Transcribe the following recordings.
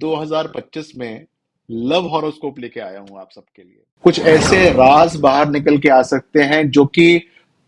2025 में love horoscope लेके आया हूं आप सबके लिए। कुछ ऐसे राज बाहर निकल के आ सकते हैं जो कि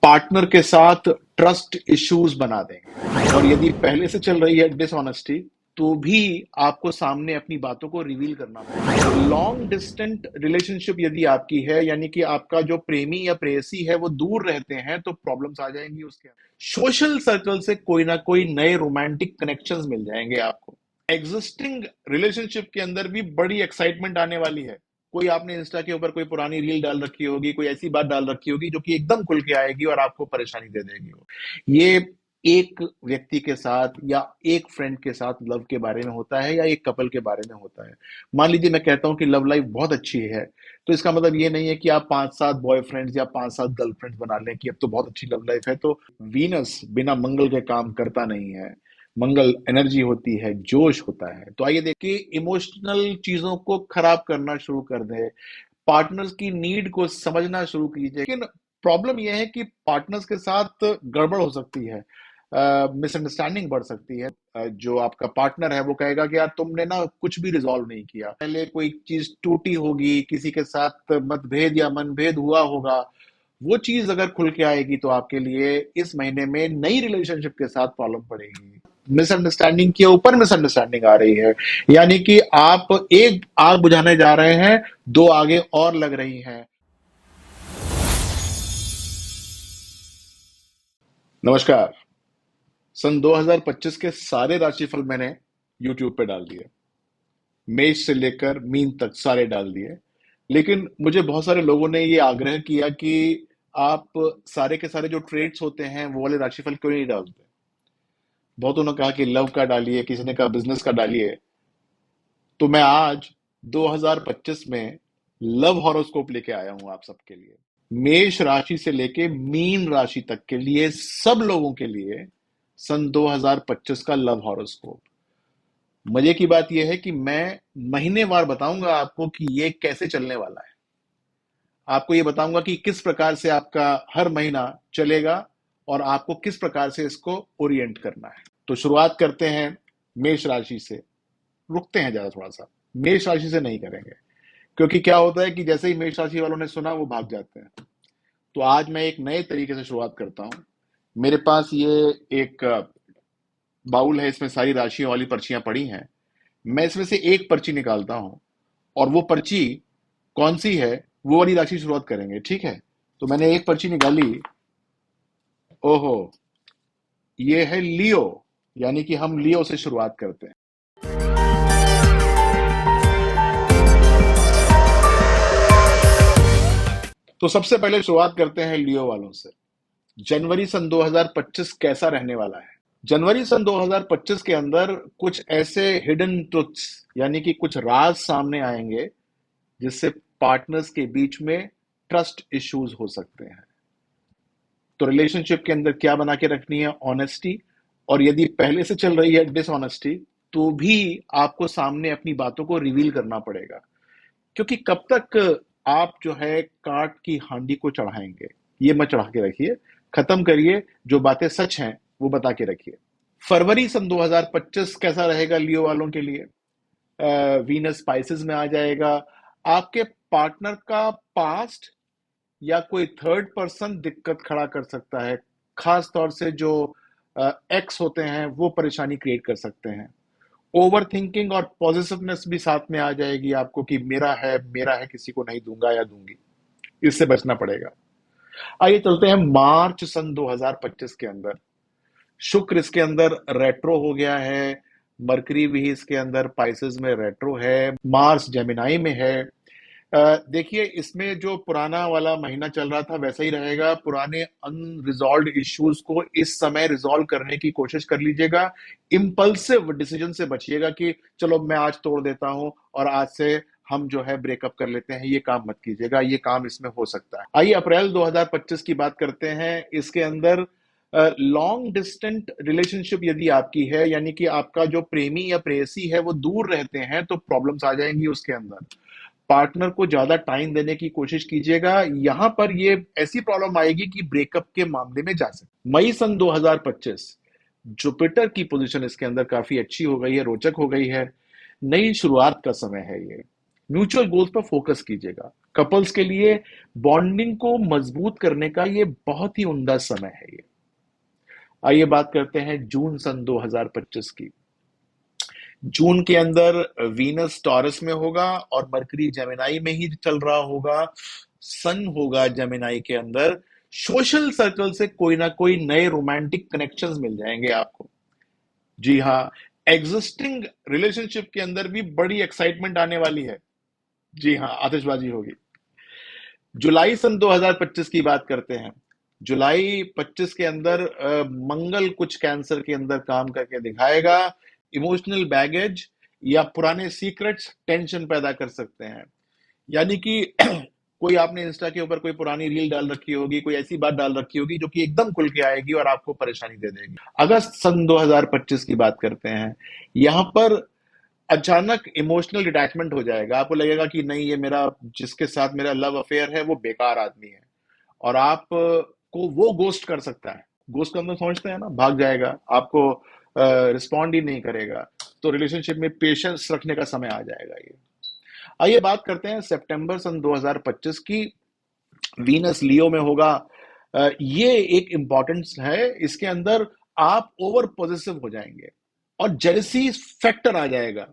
पार्टनर के साथ ट्रस्ट इश्यूज बना देंगे, और यदि पहले से चल रही है डिसऑनेस्टी तो भी आपको सामने अपनी बातों को रिवील करना पड़ेगा। लॉन्ग डिस्टेंट रिलेशनशिप यदि आपकी है, यानी कि आपका जो प्रेमी या प्रेयसी है वो दूर रहते हैं, तो प्रॉब्लम्स आ जाएंगी उसके अंदर। सोशल सर्कल से कोई ना कोई नए रोमांटिक कनेक्शंस मिल जाएंगे आपको। एग्जिस्टिंग रिलेशनशिप के अंदर भी बड़ी एक्साइटमेंट आने वाली है। कोई आपने इंस्टा के ऊपर कोई पुरानी रील डाल रखी होगी, कोई ऐसी बात डाल रखी होगी जो कि एकदम खुल के आएगी और आपको परेशानी दे देगी। ये एक व्यक्ति के साथ या एक फ्रेंड के साथ लव के बारे में होता है, या एक कपल के बारे में होता है। मान लीजिए मैं कहता हूं कि लव लाइफ बहुत अच्छी है, तो इसका मतलब ये नहीं है कि आप 5-7 बॉयफ्रेंड्स या 5-7 गर्लफ्रेंड्स बना लें कि अब तो बहुत अच्छी लव लाइफ है। तो वीनस बिना मंगल के काम करता नहीं है। मंगल एनर्जी होती है, जोश होता है। तो आइए देखिए, इमोशनल चीजों को खराब करना शुरू कर दे, पार्टनर्स की नीड को समझना शुरू कीजिए। लेकिन प्रॉब्लम यह है कि पार्टनर्स के साथ गड़बड़ हो सकती है, मिसअंडरस्टैंडिंग बढ़ सकती है। जो आपका पार्टनर है वो कहेगा कि यार तुमने ना कुछ भी रिजॉल्व नहीं किया, पहले कोई चीज टूटी होगी, किसी के साथ मतभेद या मनभेद हुआ होगा, वो चीज अगर खुल के आएगी तो आपके लिए इस महीने में नई रिलेशनशिप के साथ प्रॉब्लम पड़ेगी। मिसअंडरस्टैंडिंग के ऊपर मिसअंडरस्टैंडिंग आ रही है, यानी कि आप एक आग बुझाने जा रहे हैं, दो आगे और लग रही हैं। नमस्कार। सन 2025 के सारे राशिफल मैंने YouTube पे डाल दिए, मेष से लेकर मीन तक सारे डाल दिए। लेकिन मुझे बहुत सारे लोगों ने ये आग्रह किया कि आप सारे के सारे जो ट्रेड्स होते हैं वो वाले राशिफल क्यों नहीं डालते। बहुतों ने कहा कि लव का डालिए, किसी ने कहा बिजनेस का डालिए। तो मैं आज 2025 में लव हॉरोस्कोप लेके आया हूं आप सबके लिए। मेष राशि से लेके मीन राशि तक के लिए सब लोगों के लिए सन 2025 का लव हॉरोस्कोप। मजे की बात यह है कि मैं महीनेवार बताऊंगा आपको कि ये कैसे चलने वाला है। आपको ये बताऊंगा कि किस प्रकार से आपका हर महीना चलेगा और आपको किस प्रकार से इसको ओरिएंट करना है। तो शुरुआत करते हैं मेष राशि से। रुकते हैं ज्यादा, थोड़ा सा मेष राशि से नहीं करेंगे, क्योंकि क्या होता है कि जैसे ही मेष राशि वालों ने सुना वो भाग जाते हैं। तो आज मैं एक नए तरीके से शुरुआत करता हूं। मेरे पास ये एक बाउल है, इसमें सारी राशियों वाली पर्चियां पड़ी हैं। मैं इसमें से एक पर्ची निकालता हूं, और वो पर्ची कौन सी है वो वाली राशि शुरुआत करेंगे, ठीक है। तो मैंने एक पर्ची निकाली। ओहो, ये है लियो, यानी कि हम लियो से शुरुआत करते हैं। तो सबसे पहले शुरुआत करते हैं लियो वालों से। जनवरी सन 2025 कैसा रहने वाला है। जनवरी सन 2025 के अंदर कुछ ऐसे हिडन ट्रुथ्स, यानी कि कुछ राज सामने आएंगे जिससे पार्टनर्स के बीच में ट्रस्ट इश्यूज हो सकते हैं। तो रिलेशनशिप के अंदर क्या बना के रखनी है, ऑनेस्टी। और यदि पहले से चल रही है डिसऑनेस्टी तो भी आपको सामने अपनी बातों को रिवील करना पड़ेगा, क्योंकि कब तक आप जो है काट की हांडी को चढ़ाएंगे। ये मत चढ़ा के रखिए, खत्म करिए, जो बातें सच हैं वो बता के रखिए। फरवरी सन 2025 कैसा रहेगा लियो वालों के लिए। वीनस स्पाइसेस में आ जाएगा। आपके पार्टनर का पास्ट या कोई थर्ड पर्सन दिक्कत खड़ा कर सकता है। खास तौर से जो एक्स होते हैं वो परेशानी क्रिएट कर सकते हैं। ओवर थिंकिंग और पॉजिटिवनेस भी साथ में आ जाएगी आपको कि मेरा है, किसी को नहीं दूंगा या दूंगी। इससे बचना पड़ेगा। आइए चलते हैं मार्च सन 2025 के अंदर। शुक्र इसके अंदर रेट्रो हो गया है, मरकरी भी इसके अंदर पाइसेस में रेट्रो है, मार्स जेमिनाई में है। देखिए, इसमें जो पुराना वाला महीना चल रहा था वैसा ही रहेगा। पुराने अनरिजॉल्व्ड इश्यूज को इस समय रिजॉल्व करने की कोशिश कर लीजिएगा। इम्पल्सिव डिसीजन से बचिएगा कि चलो मैं आज तोड़ देता हूं और आज से हम जो है ब्रेकअप कर लेते हैं। ये काम मत कीजिएगा, ये काम इसमें हो सकता है। आइए अप्रैल 2025 की बात करते हैं। इसके अंदर लॉन्ग डिस्टेंट रिलेशनशिप यदि आपकी है, यानी कि आपका जो प्रेमी या प्रेयसी है वो दूर रहते हैं, तो प्रॉब्लम्स आ जाएंगी उसके अंदर। पार्टनर को ज्यादा टाइम देने की कोशिश कीजिएगा। यहां पर ये ऐसी प्रॉब्लम आएगी कि ब्रेकअप के मामले में जा सकते। मई सन 2025 जुपिटर की पोजीशन इसके अंदर काफी अच्छी हो गई है, रोचक हो गई है। नई शुरुआत का समय है ये। म्यूचुअल गोल्स पर फोकस कीजिएगा। कपल्स के लिए बॉन्डिंग को मजबूत करने का ये बहुत ही उम्दा समय है ये। आइए बात करते हैं जून सन 2025 की। जून के अंदर वीनस टॉरस में होगा और मरकरी जेमिनाई में ही चल रहा होगा। सन होगा जेमिनाई के अंदर। सोशल सर्कल से कोई ना कोई नए रोमांटिक कनेक्शंस मिल जाएंगे आपको। जी हाँ, एग्जिस्टिंग रिलेशनशिप के अंदर भी बड़ी एक्साइटमेंट आने वाली है। जी हाँ, आतिशबाजी होगी। जुलाई सन 2025 की बात करते हैं। जुलाई 25 के अंदर मंगल कुछ कैंसर के अंदर काम करके दिखाएगा। इमोशनल बैगेज या पुराने सीक्रेट्स टेंशन पैदा कर सकते हैं। यानी कि कोई आपने इंस्टा के ऊपर कोई पुरानी रील डाल रखी होगी, कोई ऐसी बात डाल रखी होगी जो कि एकदम खुल के आएगी और आपको परेशानी दे देगी। अगस्त सन 2025 की बात करते हैं। यहां पर अचानक इमोशनल डिटैचमेंट हो जाएगा। आपको लगेगा कि नहीं, ये मेरा जिसके साथ मेरा लव अफेयर है वो बेकार आदमी है, और आप को वो गोस्ट कर सकता है। गोस्ट का मतलब समझते हैं ना, भाग जाएगा, आपको रिस्पॉन्ड ही नहीं करेगा। तो रिलेशनशिप में पेशेंस रखने का समय आ जाएगा ये। आइए बात करते हैं सितंबर सन 2025 की। वीनस लियो में होगा। ये एक इंपॉर्टेंस है। इसके अंदर आप ओवर पॉजिटिव हो जाएंगे और जेलसी फैक्टर आ जाएगा।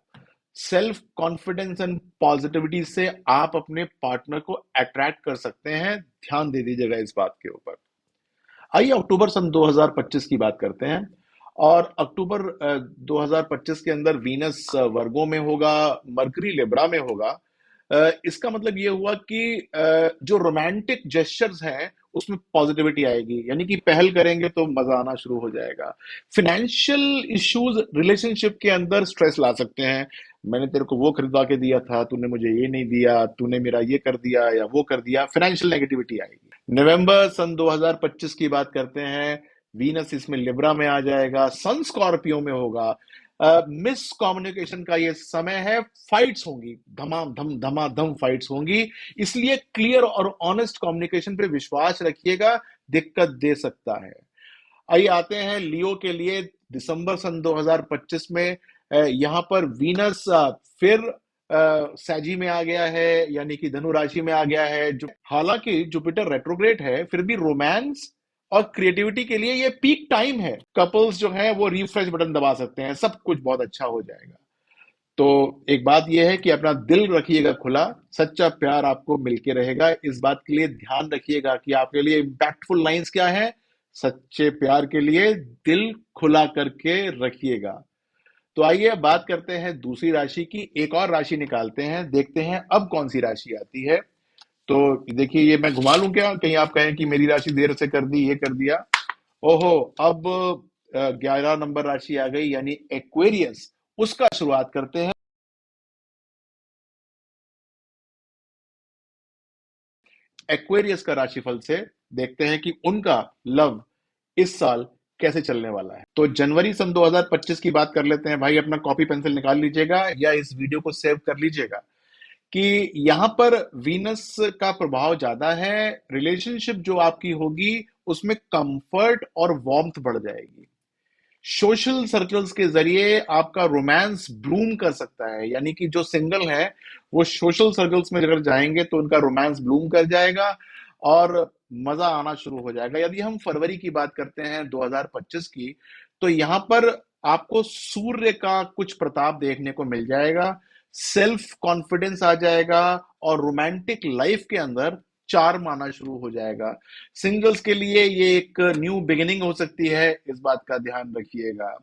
सेल्फ कॉन्फिडेंस एंड पॉजिटिविटी से आप अपने पार्टनर को अट्रैक्ट कर सकते हैं। ध्यान दे दीजिएगा इस बात के ऊपर। आइए अक्टूबर सन 2025 की बात करते हैं। और अक्टूबर 2025 के अंदर वीनस वर्गो में होगा, मरकरी लिब्रा में होगा। इसका मतलब ये हुआ कि जो रोमांटिक जेस्चर्स हैं उसमें पॉजिटिविटी आएगी, यानी कि पहल करेंगे तो मजा आना शुरू हो जाएगा। फाइनेंशियल इश्यूज रिलेशनशिप के अंदर स्ट्रेस ला सकते हैं। मैंने तेरे को वो खरीदवा के दिया था, तूने मुझे ये नहीं दिया, तूने मेरा ये कर दिया या वो कर दिया। फाइनेंशियल नेगेटिविटी आएगी। नवंबर सन 2025 की बात करते हैं। वीनस इसमें लिब्रा में आ जाएगा, सन स्कॉर्पियो में होगा। मिस कम्युनिकेशन का ये समय है। फाइट्स होंगी, धमाधम धमाधम फाइट्स होंगी। इसलिए क्लियर और ऑनेस्ट कम्युनिकेशन पे विश्वास रखिएगा, दिक्कत दे सकता है। आइए आते हैं लियो के लिए। दिसंबर सन 2025 में यहां पर वीनस फिर सैजी में आ गया है, यानी कि धनु राशि में आ गया है। जो हालांकि जुपिटर रेट्रोग्रेड है, फिर भी रोमांस और क्रिएटिविटी के लिए ये पीक टाइम है। कपल्स जो है वो रिफ्रेश बटन दबा सकते हैं, सब कुछ बहुत अच्छा हो जाएगा। तो एक बात यह है कि अपना दिल रखिएगा खुला, सच्चा प्यार आपको मिलके रहेगा। इस बात के लिए ध्यान रखिएगा कि आपके लिए इम्पैक्टफुल लाइंस क्या है। सच्चे प्यार के लिए दिल खुला करके रखिएगा। तो आइए अब बात करते हैं दूसरी राशि की। एक और राशि निकालते हैं, देखते हैं अब कौन सी राशि आती है। तो देखिए, ये मैं घुमा लूं क्या, कहीं आप कहें कि मेरी राशि देर से कर दी, ये कर दिया। ओहो, अब 11 नंबर राशि आ गई, यानी एक्वेरियस। उसका शुरुआत करते हैं। एक्वेरियस का राशिफल से देखते हैं कि उनका लव इस साल कैसे चलने वाला है। तो जनवरी सन 2025 की बात कर लेते हैं। भाई अपना कॉपी पेंसिल निकाल लीजिएगा या इस वीडियो को सेव कर लीजिएगा कि यहां पर वीनस का प्रभाव ज्यादा है। रिलेशनशिप जो आपकी होगी उसमें कंफर्ट और वार्मथ बढ़ जाएगी। सोशल सर्कल्स के जरिए आपका रोमांस ब्लूम कर सकता है, यानी कि जो सिंगल है वो सोशल सर्कल्स में अगर जाएंगे तो उनका रोमांस ब्लूम कर जाएगा और मजा आना शुरू हो जाएगा। यदि हम फरवरी की बात करते हैं 2025 की, तो यहां पर आपको सूर्य का कुछ प्रताप देखने को मिल जाएगा। सेल्फ कॉन्फिडेंस आ जाएगा और रोमांटिक लाइफ के अंदर चार्म आना शुरू हो जाएगा। सिंगल्स के लिए ये एक न्यू बिगिनिंग हो सकती है, इस बात का ध्यान रखिएगा।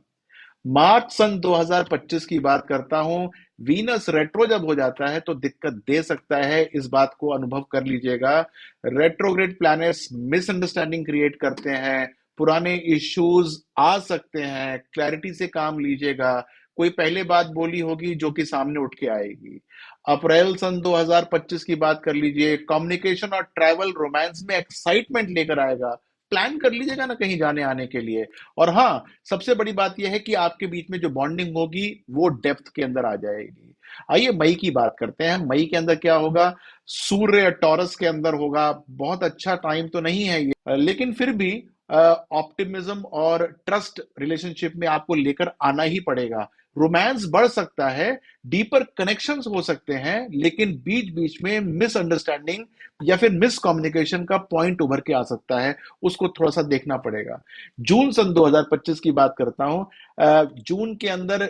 मार्च सन 2025 की बात करता हूं। वीनस रेट्रो जब हो जाता है तो दिक्कत दे सकता है, इस बात को अनुभव कर लीजिएगा। रेट्रोग्रेड प्लैनेट्स मिसअंडरस्टैंडिंग क्रिएट करते हैं, पुराने इश्यूज आ सकते हैं। क्लैरिटी से काम लीजिएगा। कोई पहले बात बोली होगी जो कि सामने उठ के आएगी। अप्रैल सन 2025 की बात कर लीजिए। कम्युनिकेशन और ट्रैवल रोमांस में एक्साइटमेंट लेकर आएगा। प्लान कर लीजिएगा ना कहीं जाने आने के लिए। और हाँ, सबसे बड़ी बात यह है कि आपके बीच में जो बॉन्डिंग होगी वो डेप्थ के अंदर आ जाएगी। आइए मई की बात करते हैं। मई के अंदर क्या होगा। सूर्य टॉरस के अंदर होगा। बहुत अच्छा टाइम तो नहीं है ये, लेकिन फिर भी ऑप्टिमिज्म और ट्रस्ट रिलेशनशिप में आपको लेकर आना ही पड़ेगा। रोमांस बढ़ सकता है, डीपर कनेक्शंस हो सकते हैं, लेकिन बीच बीच में मिसअंडरस्टैंडिंग या फिर मिस कम्युनिकेशन का पॉइंट उभर के आ सकता है, उसको थोड़ा सा देखना पड़ेगा। जून सन 2025 की बात करता हूं। जून के अंदर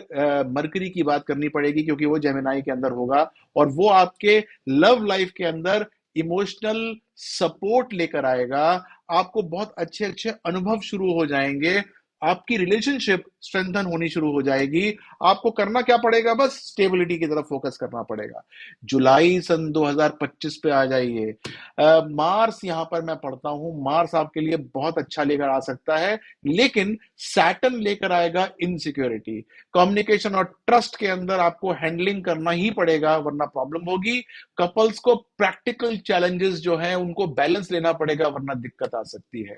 मरकरी की बात करनी पड़ेगी, क्योंकि वो जेमिनाई के अंदर होगा और वो आपके लव लाइफ के अंदर इमोशनल सपोर्ट लेकर आएगा। आपको बहुत अच्छे अच्छे अनुभव शुरू हो जाएंगे, आपकी रिलेशनशिप स्ट्रेंथन होनी शुरू हो जाएगी। आपको करना क्या पड़ेगा? बस स्टेबिलिटी की तरफ फोकस करना पड़ेगा। जुलाई सन 2025 पे आ जाइए। मार्स यहां पर मैं पढ़ता हूं, मार्स आपके लिए बहुत अच्छा लेकर आ सकता है, लेकिन सैटर्न लेकर आएगा इनसिक्योरिटी। कम्युनिकेशन और ट्रस्ट के अंदर आपको हैंडलिंग करना ही पड़ेगा, वरना प्रॉब्लम होगी। कपल्स को प्रैक्टिकल चैलेंजेस जो है उनको बैलेंस लेना पड़ेगा, वरना दिक्कत आ सकती है।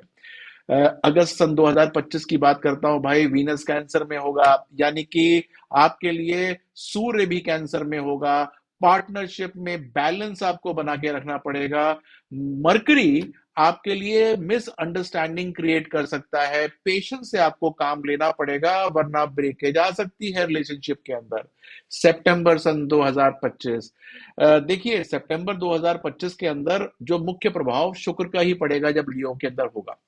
अगस्त सन 2025 की बात करता हूं भाई, वीनस कैंसर में होगा, यानी कि आपके लिए सूर्य भी कैंसर में होगा। पार्टनरशिप में बैलेंस आपको बना के रखना पड़ेगा। मरकरी आपके लिए मिसअंडरस्टैंडिंग क्रिएट कर सकता है, पेशेंस से आपको काम लेना पड़ेगा, वरना ब्रेकेज आ सकती है रिलेशनशिप के अंदर। सितंबर सन 2025, देखिए सितंबर 2025 के अंदर जो मुख्य प्रभाव शुक्र का ही पड़ेगा जब लियो के अंदर होगा।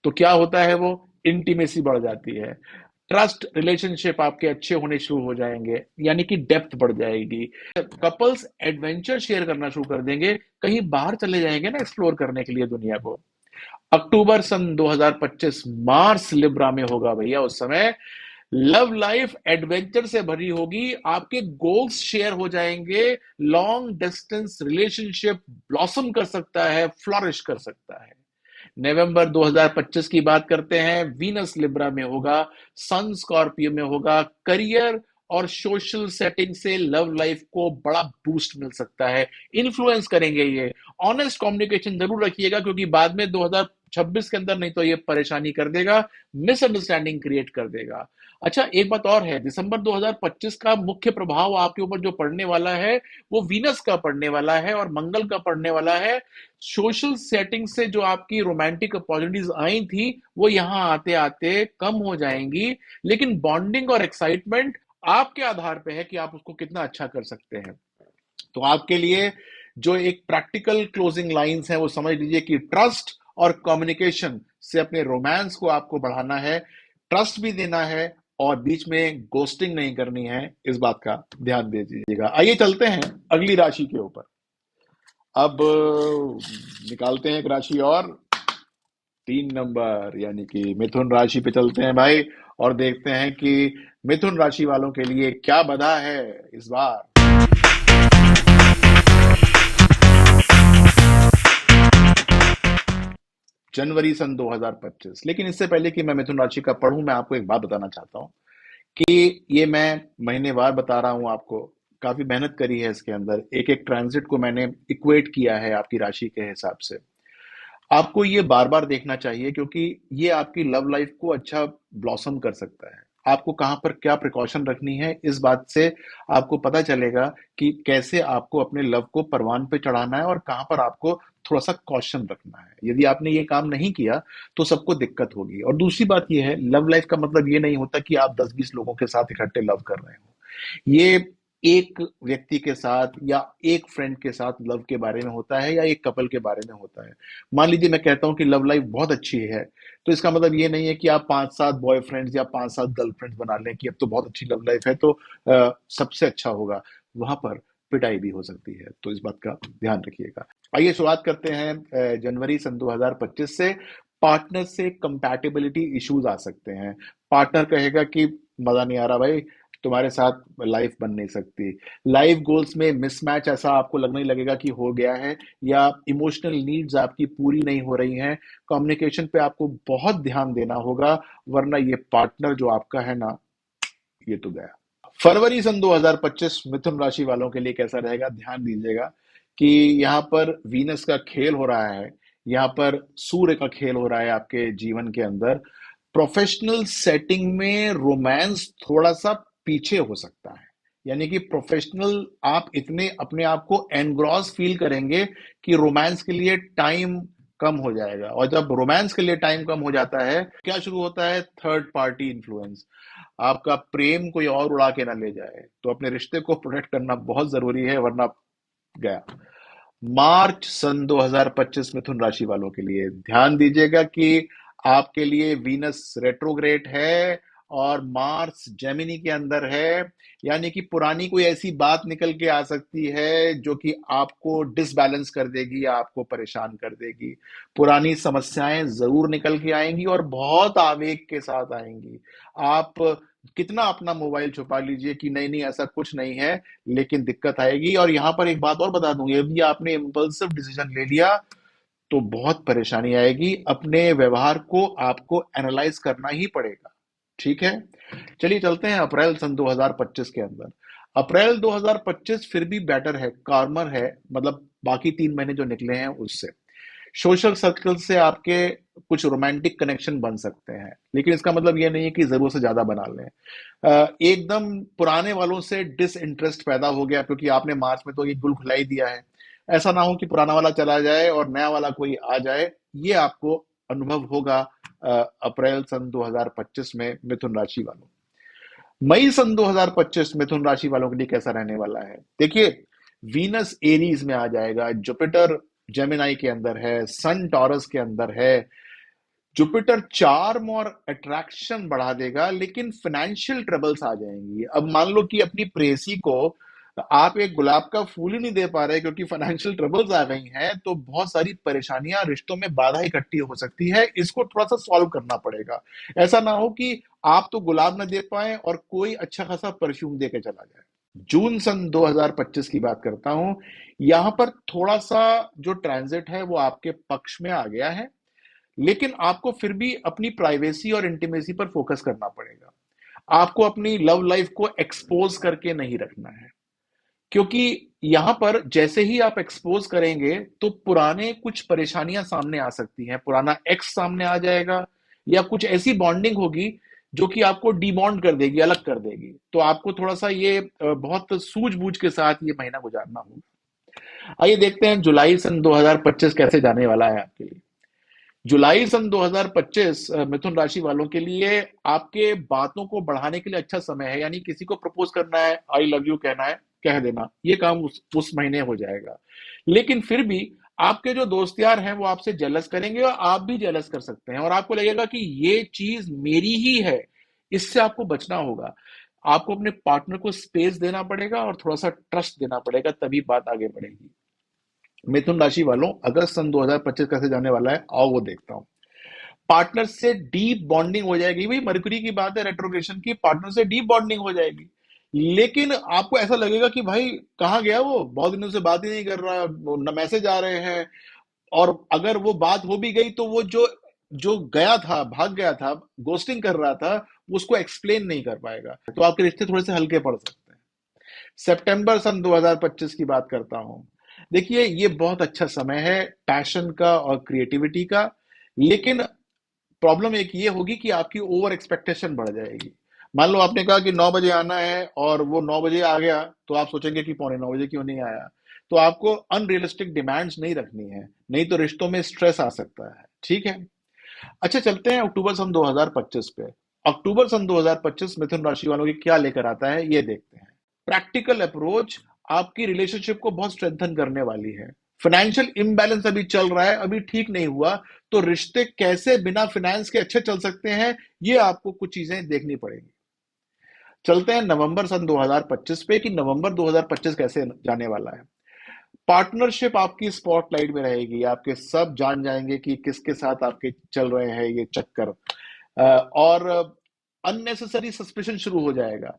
तो क्या होता है? वो इंटीमेसी बढ़ जाती है, ट्रस्ट रिलेशनशिप आपके अच्छे होने शुरू हो जाएंगे, यानी कि डेप्थ बढ़ जाएगी। कपल्स एडवेंचर शेयर करना शुरू कर देंगे, कहीं बाहर चले जाएंगे ना एक्सप्लोर करने के लिए दुनिया को। अक्टूबर सन 2025, मार्स लिब्रा में होगा भैया, उस समय लव लाइफ एडवेंचर से भरी होगी, आपके गोल्स शेयर हो जाएंगे, लॉन्ग डिस्टेंस रिलेशनशिप ब्लॉसम कर सकता है, फ्लरिश कर सकता है। नवंबर 2025 की बात करते हैं, वीनस लिब्रा में होगा, सन स्कॉर्पियो में होगा। करियर और सोशल सेटिंग से लव लाइफ को बड़ा बूस्ट मिल सकता है, इन्फ्लुएंस करेंगे ये। ऑनेस्ट कम्युनिकेशन जरूर रखिएगा, क्योंकि बाद में 2026 के अंदर नहीं तो ये परेशानी कर देगा, मिसअंडरस्टैंडिंग क्रिएट कर देगा। अच्छा, एक बात और है, दिसंबर 2025 का मुख्य प्रभाव आपके ऊपर जो पड़ने वाला है, वो वीनस का पड़ने वाला है और मंगल का पड़ने वाला है। सोशल सेटिंग से जो आपकी रोमांटिक अपॉर्चुनिटीज आई थी, वो यहां आते आते कम हो जाएंगी, लेकिन बॉन्डिंग और एक्साइटमेंट आपके आधार पे है कि आप उसको कितना अच्छा कर सकते हैं। तो आपके लिए जो एक प्रैक्टिकल क्लोजिंग लाइंस है, वो समझ लीजिए कि ट्रस्ट और कम्युनिकेशन से अपने रोमांस को आपको बढ़ाना है, ट्रस्ट भी देना है और बीच में गोस्टिंग नहीं करनी है, इस बात का ध्यान दे दीजिएगा। आइए चलते हैं अगली राशि के ऊपर। अब निकालते हैं एक राशि और, 3 नंबर, यानी कि मिथुन राशि पे चलते हैं भाई, और देखते हैं कि मिथुन राशि वालों के लिए क्या बधा है इस बार। जनवरी सन 2025। लेकिन इससे पहले कि मैं मिथुन राशि का पढ़ूं, मैं आपको एक बात बताना चाहता हूं कि ये मैं महीनेवार बता रहा हूं आपको। काफी मेहनत करी है इसके अंदर, एक एक ट्रांजिट को मैंने इक्वेट किया है आपकी राशि के हिसाब से। आपको ये बार बार देखना चाहिए, क्योंकि ये आपकी लव लाइफ को अच्छा ब्लॉसम कर सकता है। आपको कहाँ पर क्या प्रिकॉशन रखनी है, इस बात से आपको पता चलेगा कि कैसे आपको अपने लव को परवान पे चढ़ाना है और कहाँ पर आपको थोड़ा सा कॉशन रखना है। यदि आपने ये काम नहीं किया तो सबको दिक्कत होगी। और दूसरी बात ये है, लव लाइफ का मतलब ये नहीं होता कि आप 10-20 लोगों के साथ इकट्ठे लव कर रहे हो। ये एक व्यक्ति के साथ या एक फ्रेंड के साथ लव के बारे में होता है, या एक कपल के बारे में होता है। मान लीजिए मैं कहता हूं कि लव लाइफ बहुत अच्छी है, तो इसका मतलब ये नहीं है कि आप 5-7 बॉयफ्रेंड्स या 5-7 गर्लफ्रेंड्स बना लें कि अब तो बहुत अच्छी लव लाइफ है तो सबसे अच्छा होगा। वहां पर पिटाई भी हो सकती है, तो इस बात का ध्यान रखिएगा। आइए शुरुआत करते हैं जनवरी सन 2025 से। पार्टनर से कंपैटिबिलिटी इश्यूज आ सकते हैं। पार्टनर कहेगा कि मजा नहीं आ रहा भाई, तुम्हारे साथ लाइफ बन नहीं सकती। लाइफ गोल्स में मिसमैच ऐसा आपको लगने लगेगा कि हो गया है, या इमोशनल नीड्स आपकी पूरी नहीं हो रही हैं। कम्युनिकेशन पे आपको बहुत ध्यान देना होगा, वरना ये पार्टनर जो आपका है ना, ये तो गया। फरवरी सन 2025 मिथुन राशि वालों के लिए कैसा रहेगा, ध्यान दीजिएगा कि यहाँ पर वीनस का खेल हो रहा है, यहाँ पर सूर्य का खेल हो रहा है आपके जीवन के अंदर। प्रोफेशनल सेटिंग में रोमांस थोड़ा सा पीछे हो सकता है, यानी कि प्रोफेशनल आप इतने अपने आप को एनग्रॉस फील करेंगे कि रोमांस के लिए टाइम कम हो जाएगा। और जब रोमांस के लिए टाइम कम हो जाता है, क्या शुरू होता है? Third party influence. आपका प्रेम कोई और उड़ा के ना ले जाए, तो अपने रिश्ते को प्रोटेक्ट करना बहुत जरूरी है, वरना गया। मार्च सन 2025 मिथुन राशि वालों के लिए ध्यान दीजिएगा कि आपके लिए वीनस रेट्रोग्रेड है और मार्स जेमिनी के अंदर है। यानी कि पुरानी कोई ऐसी बात निकल के आ सकती है जो कि आपको डिसबैलेंस कर देगी या आपको परेशान कर देगी। पुरानी समस्याएं जरूर निकल के आएंगी और बहुत आवेग के साथ आएंगी। आप कितना अपना मोबाइल छुपा लीजिए कि नहीं नहीं ऐसा कुछ नहीं है, लेकिन दिक्कत आएगी। और यहां पर एक बात और बता दूं, यदि आपने इम्पल्सिव डिसीजन ले लिया तो बहुत परेशानी आएगी। अपने व्यवहार को आपको एनालाइज करना ही पड़ेगा। ठीक है, चलिए चलते हैं अप्रैल सन 2025 के अंदर। अप्रैल 2025 फिर भी बेटर है, कार्मर है, मतलब बाकी 3 महीने जो निकले हैं उससे। सोशल सर्कल से आपके कुछ रोमांटिक कनेक्शन बन सकते हैं, लेकिन इसका मतलब यह नहीं है कि जरूरत से ज्यादा बना लें। एकदम पुराने वालों से डिसइंटरेस्ट पैदा हो गया क्योंकि आपने मार्च में तो ये गुल खुला ही दिया है। ऐसा ना हो कि पुराना वाला चला जाए और नया वाला कोई आ जाए, ये आपको अनुभव होगा अप्रैल सन 2025 में मिथुन राशि वालों। मई सन 2025 मिथुन राशि वालों के लिए कैसा रहने वाला है? देखिए, वीनस एरीज में आ जाएगा, जुपिटर जेमिनाई के अंदर है, सन टॉरस के अंदर है। जुपिटर चार्म और अट्रैक्शन बढ़ा देगा, लेकिन फाइनेंशियल ट्रबल्स आ जाएंगी। अब मान लो कि अपनी प्रेसी को आप एक गुलाब का फूल ही नहीं दे पा रहे क्योंकि फाइनेंशियल ट्रबल्स आ गई हैं, तो बहुत सारी परेशानियां, रिश्तों में बाधा इकट्ठी हो सकती है। इसको थोड़ा सा सॉल्व करना पड़ेगा। ऐसा ना हो कि आप तो गुलाब न दे पाए और कोई अच्छा खासा परफ्यूम दे के चला जाए। जून सन 2025 की बात करता हूं। यहां पर थोड़ा सा जो ट्रांजिट है वो आपके पक्ष में आ गया है, लेकिन आपको फिर भी अपनी प्राइवेसी और इंटीमेसी पर फोकस करना पड़ेगा। आपको अपनी लव लाइफ को एक्सपोज करके नहीं रखना है, क्योंकि यहां पर जैसे ही आप एक्सपोज करेंगे तो पुराने कुछ परेशानियां सामने आ सकती हैं। पुराना एक्स सामने आ जाएगा या कुछ ऐसी बॉन्डिंग होगी जो कि आपको डीबॉन्ड कर देगी, अलग कर देगी। तो आपको थोड़ा सा ये बहुत सूझबूझ के साथ ये महीना गुजारना होगा। आइए देखते हैं जुलाई सन 2025 कैसे जाने वाला है आपके लिए। जुलाई सन 2025 मिथुन राशि वालों के लिए आपके बातों को बढ़ाने के लिए अच्छा समय है। यानी किसी को प्रपोज करना है, आई लव यू कहना है, कह देना, ये काम उस महीने हो जाएगा। लेकिन फिर भी आपके जो दोस्त यार हैं वो आपसे जेलस करेंगे और आप भी जेलस कर सकते हैं, और आपको लगेगा कि ये चीज मेरी ही है। इससे आपको बचना होगा। आपको अपने पार्टनर को स्पेस देना पड़ेगा और थोड़ा सा ट्रस्ट देना पड़ेगा, तभी बात आगे बढ़ेगी। मिथुन राशि वालों, अगस्त सन 2025 कैसे जाने वाला है आओ वो देखता हूं। पार्टनर से डीप बॉन्डिंग हो जाएगी। भाई मरकरी की बात है, रेट्रोग्रेशन की, पार्टनर से डीप बॉन्डिंग हो जाएगी। लेकिन आपको ऐसा लगेगा कि भाई कहाँ गया वो, बहुत दिनों से बात ही नहीं कर रहा, न मैसेज आ रहे हैं। और अगर वो बात हो भी गई तो वो जो जो गया था, भाग गया था, गोस्टिंग कर रहा था, उसको एक्सप्लेन नहीं कर पाएगा। तो आपके रिश्ते थोड़े से हल्के पड़ सकते हैं। सितंबर सन 2025 की बात करता हूं। देखिए, ये बहुत अच्छा समय है पैशन का और क्रिएटिविटी का। लेकिन प्रॉब्लम एक ये होगी कि आपकी ओवर एक्सपेक्टेशन बढ़ जाएगी। मान लो आपने कहा कि 9 बजे आना है और वो 9 बजे आ गया, तो आप सोचेंगे कि पौने 9 बजे क्यों नहीं आया। तो आपको अनरियलिस्टिक डिमांड्स नहीं रखनी है, नहीं तो रिश्तों में स्ट्रेस आ सकता है। ठीक है, अच्छा चलते हैं अक्टूबर सन 2025 पे। अक्टूबर सन 2025 मिथुन राशि वालों की क्या लेकर आता है ये देखते हैं। प्रैक्टिकल अप्रोच आपकी रिलेशनशिप को बहुत स्ट्रेंथन करने वाली है। फाइनेंशियल इम्बैलेंस अभी चल रहा है, अभी ठीक नहीं हुआ, तो रिश्ते कैसे बिना फाइनेंस के अच्छे चल सकते हैं, ये आपको कुछ चीजें देखनी पड़ेगी। चलते हैं नवंबर सन 2025 पे कि नवंबर 2025 कैसे जाने वाला है। पार्टनरशिप आपकी स्पॉटलाइट में रहेगी। आपके सब जान जाएंगे कि किसके साथ आपके चल रहे हैं ये चक्कर। और अननेसेसरी सस्पेशन शुरू हो जाएगा।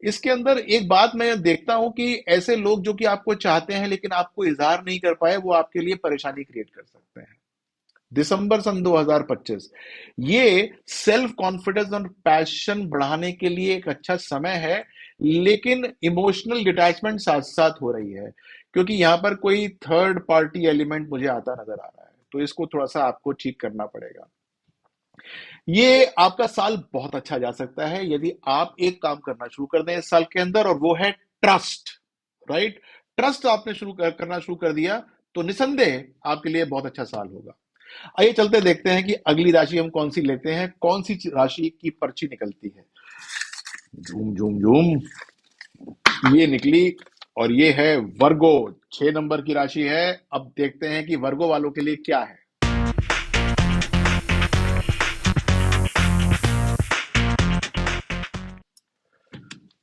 इसके अंदर एक बात मैं देखता हूं कि ऐसे लोग जो कि आपको चाहते हैं लेकिन आपको इजहार नहीं कर पाए, वो आपके लिए परेशानी क्रिएट कर सकते हैं। दिसंबर सन 2025 ये सेल्फ कॉन्फिडेंस और पैशन बढ़ाने के लिए एक अच्छा समय है, लेकिन इमोशनल डिटैचमेंट साथ साथ हो रही है, क्योंकि यहां पर कोई थर्ड पार्टी एलिमेंट मुझे आता नजर आ रहा है। तो इसको थोड़ा सा आपको ठीक करना पड़ेगा। ये आपका साल बहुत अच्छा जा सकता है यदि आप एक काम करना शुरू कर दें इस साल के अंदर, और वो है ट्रस्ट। राइट, ट्रस्ट आपने करना शुरू कर दिया तो निसंदेह आपके लिए बहुत अच्छा साल होगा। आइए चलते देखते हैं कि अगली राशि हम कौन सी लेते हैं, कौन सी राशि की पर्ची निकलती है। झूम झूम झूम, ये निकली और ये है वर्गो। 6 नंबर की राशि है। अब देखते हैं कि वर्गो वालों के लिए क्या है।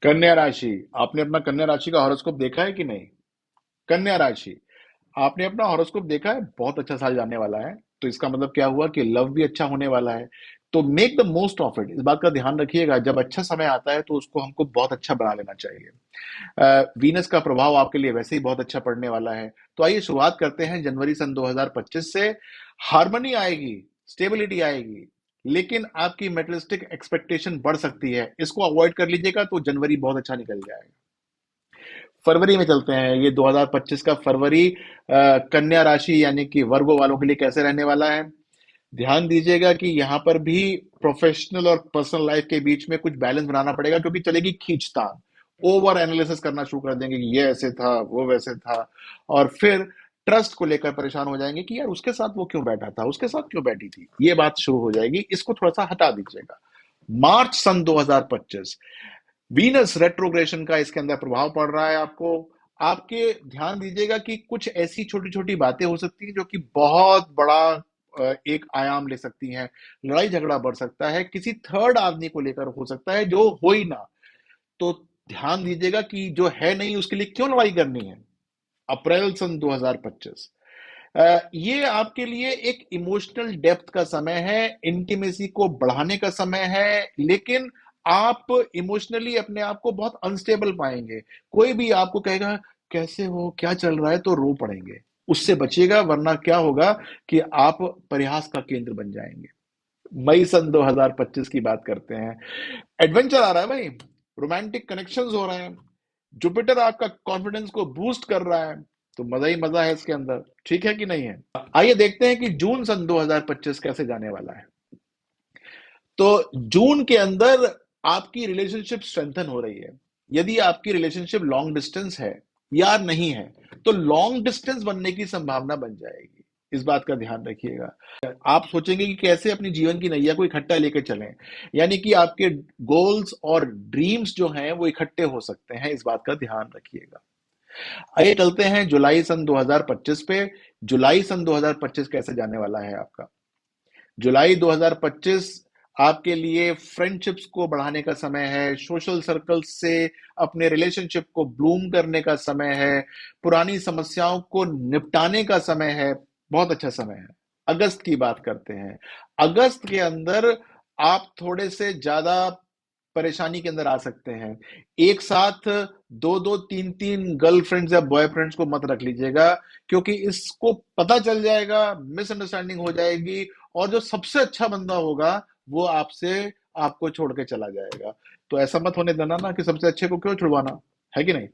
कन्या राशि, आपने अपना कन्या राशि का हॉरोस्कोप देखा है कि नहीं? कन्या राशि, आपने अपना हॉरोस्कोप देखा है? बहुत अच्छा साल जाने वाला है, तो इसका मतलब क्या हुआ कि लव भी अच्छा होने वाला है। तो make the most of it, इस बात का ध्यान रखिएगा, जब अच्छा समय आता है तो उसको हमको बहुत अच्छा बना लेना चाहिए। वीनस का प्रभाव आपके लिए वैसे ही बहुत अच्छा पड़ने वाला है। तो आइए शुरुआत करते हैं जनवरी सन 2025 से। हार्मनी आएगी, स्टेबिलिटी आएगी, लेकिन आपकी मेटेरियलिस्टिक एक्सपेक्टेशन बढ़ सकती है, इसको अवॉइड कर लीजिएगा तो जनवरी बहुत अच्छा निकल जाएगा। फरवरी में चलते हैं, ये 2025 का फरवरी कन्या राशि यानी कि वर्गो वालों के लिए कैसे रहने वाला है। ध्यान दीजिएगा कि यहाँ पर भी प्रोफेशनल और पर्सनल लाइफ के बीच में कुछ बैलेंस बनाना पड़ेगा, क्योंकि चलेगी खींचतान। ओवर एनालिसिस करना शुरू कर देंगे कि ये ऐसे था, वो वैसे था, और फिर ट्रस्ट को लेकर परेशान हो जाएंगे कि यार उसके साथ वो क्यों बैठा था, उसके साथ क्यों बैठी थी, ये बात शुरू हो जाएगी। इसको थोड़ा सा हटा दीजिएगा। मार्च सन 2025, वीनस रेट्रोग्रेशन का इसके अंदर प्रभाव पड़ रहा है आपको। आपके ध्यान दीजिएगा कि कुछ ऐसी छोटी छोटी बातें हो सकती हैं जो कि बहुत बड़ा एक आयाम ले सकती हैं। लड़ाई झगड़ा बढ़ सकता है, किसी थर्ड आदमी को लेकर हो सकता है जो हो ही ना। तो ध्यान दीजिएगा कि जो है नहीं उसके लिए क्यों लड़ाई करनी है। अप्रैल सन 2025, ये आपके लिए एक इमोशनल डेप्थ का समय है, इंटीमेसी को बढ़ाने का समय है, लेकिन आप इमोशनली अपने आप को बहुत अनस्टेबल पाएंगे। कोई भी आपको कहेगा कैसे हो, क्या चल रहा है, तो रो पड़ेंगे। उससे बचिएगा, वरना क्या होगा कि आप परिहास का केंद्र बन जाएंगे। मई सन 2025 की बात करते हैं। एडवेंचर आ रहा है भाई, रोमांटिक कनेक्शंस हो रहे हैं, जुपिटर आपका कॉन्फिडेंस को बूस्ट कर रहा है, तो मजा ही मजा है इसके अंदर। ठीक है कि नहीं है? आइए देखते हैं कि जून सन 2025 कैसे जाने वाला है। तो जून के अंदर आपकी रिलेशनशिप स्ट्रेंथन हो रही है। यदि आपकी रिलेशनशिप लॉन्ग डिस्टेंस है या नहीं है, तो लॉन्ग डिस्टेंस बनने की संभावना बन जाएगी। इस बात का ध्यान रखिएगा। आप सोचेंगे कि कैसे अपनी जीवन की नैया को इकट्ठा लेकर चलें, यानी कि आपके गोल्स और ड्रीम्स जो हैं वो इकट्ठे हो सकते हैं, इस बात का ध्यान रखिएगा। आइए चलते हैं जुलाई सन 2025 पे। जुलाई सन 2025 कैसे जाने वाला है आपका? जुलाई 2025 आपके लिए फ्रेंडशिप्स को बढ़ाने का समय है, सोशल सर्कल से अपने रिलेशनशिप को ब्लूम करने का समय है, पुरानी समस्याओं को निपटाने का समय है। बहुत अच्छा समय है। अगस्त की बात करते हैं। अगस्त के अंदर आप थोड़े से ज्यादा परेशानी के अंदर आ सकते हैं। एक साथ दो दो तीन तीन गर्लफ्रेंड्स या बॉयफ्रेंड्स को मत रख लीजिएगा, क्योंकि इसको पता चल जाएगा, मिसअंडरस्टैंडिंग हो जाएगी, और जो सबसे अच्छा बंदा होगा वो आपसे आपको छोड़ के चला जाएगा। तो ऐसा मत होने देना ना कि सबसे अच्छे को क्यों छुड़वाना, है कि नहीं?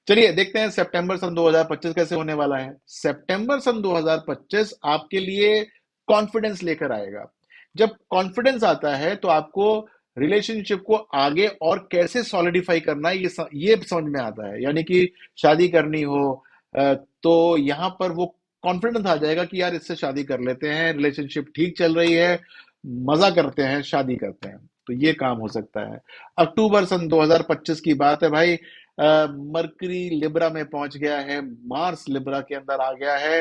चलिए देखते हैं सितंबर सन 2025 कैसे होने वाला है। सितंबर सन 2025 आपके लिए कॉन्फिडेंस लेकर आएगा। जब कॉन्फिडेंस आता है तो आपको रिलेशनशिप को आगे और कैसे सॉलिडिफाई करना है ये समझ में आता है। यानी कि शादी करनी हो, तो यहाँ पर वो कॉन्फिडेंस आ जाएगा कि यार इससे शादी कर लेते हैं, रिलेशनशिप ठीक चल रही है, मजा करते हैं, शादी करते हैं। तो ये काम हो सकता है। अक्टूबर सन 2025 की बात है भाई। मरकरी लिब्रा में पहुंच गया है, मार्स लिब्रा के अंदर आ गया है।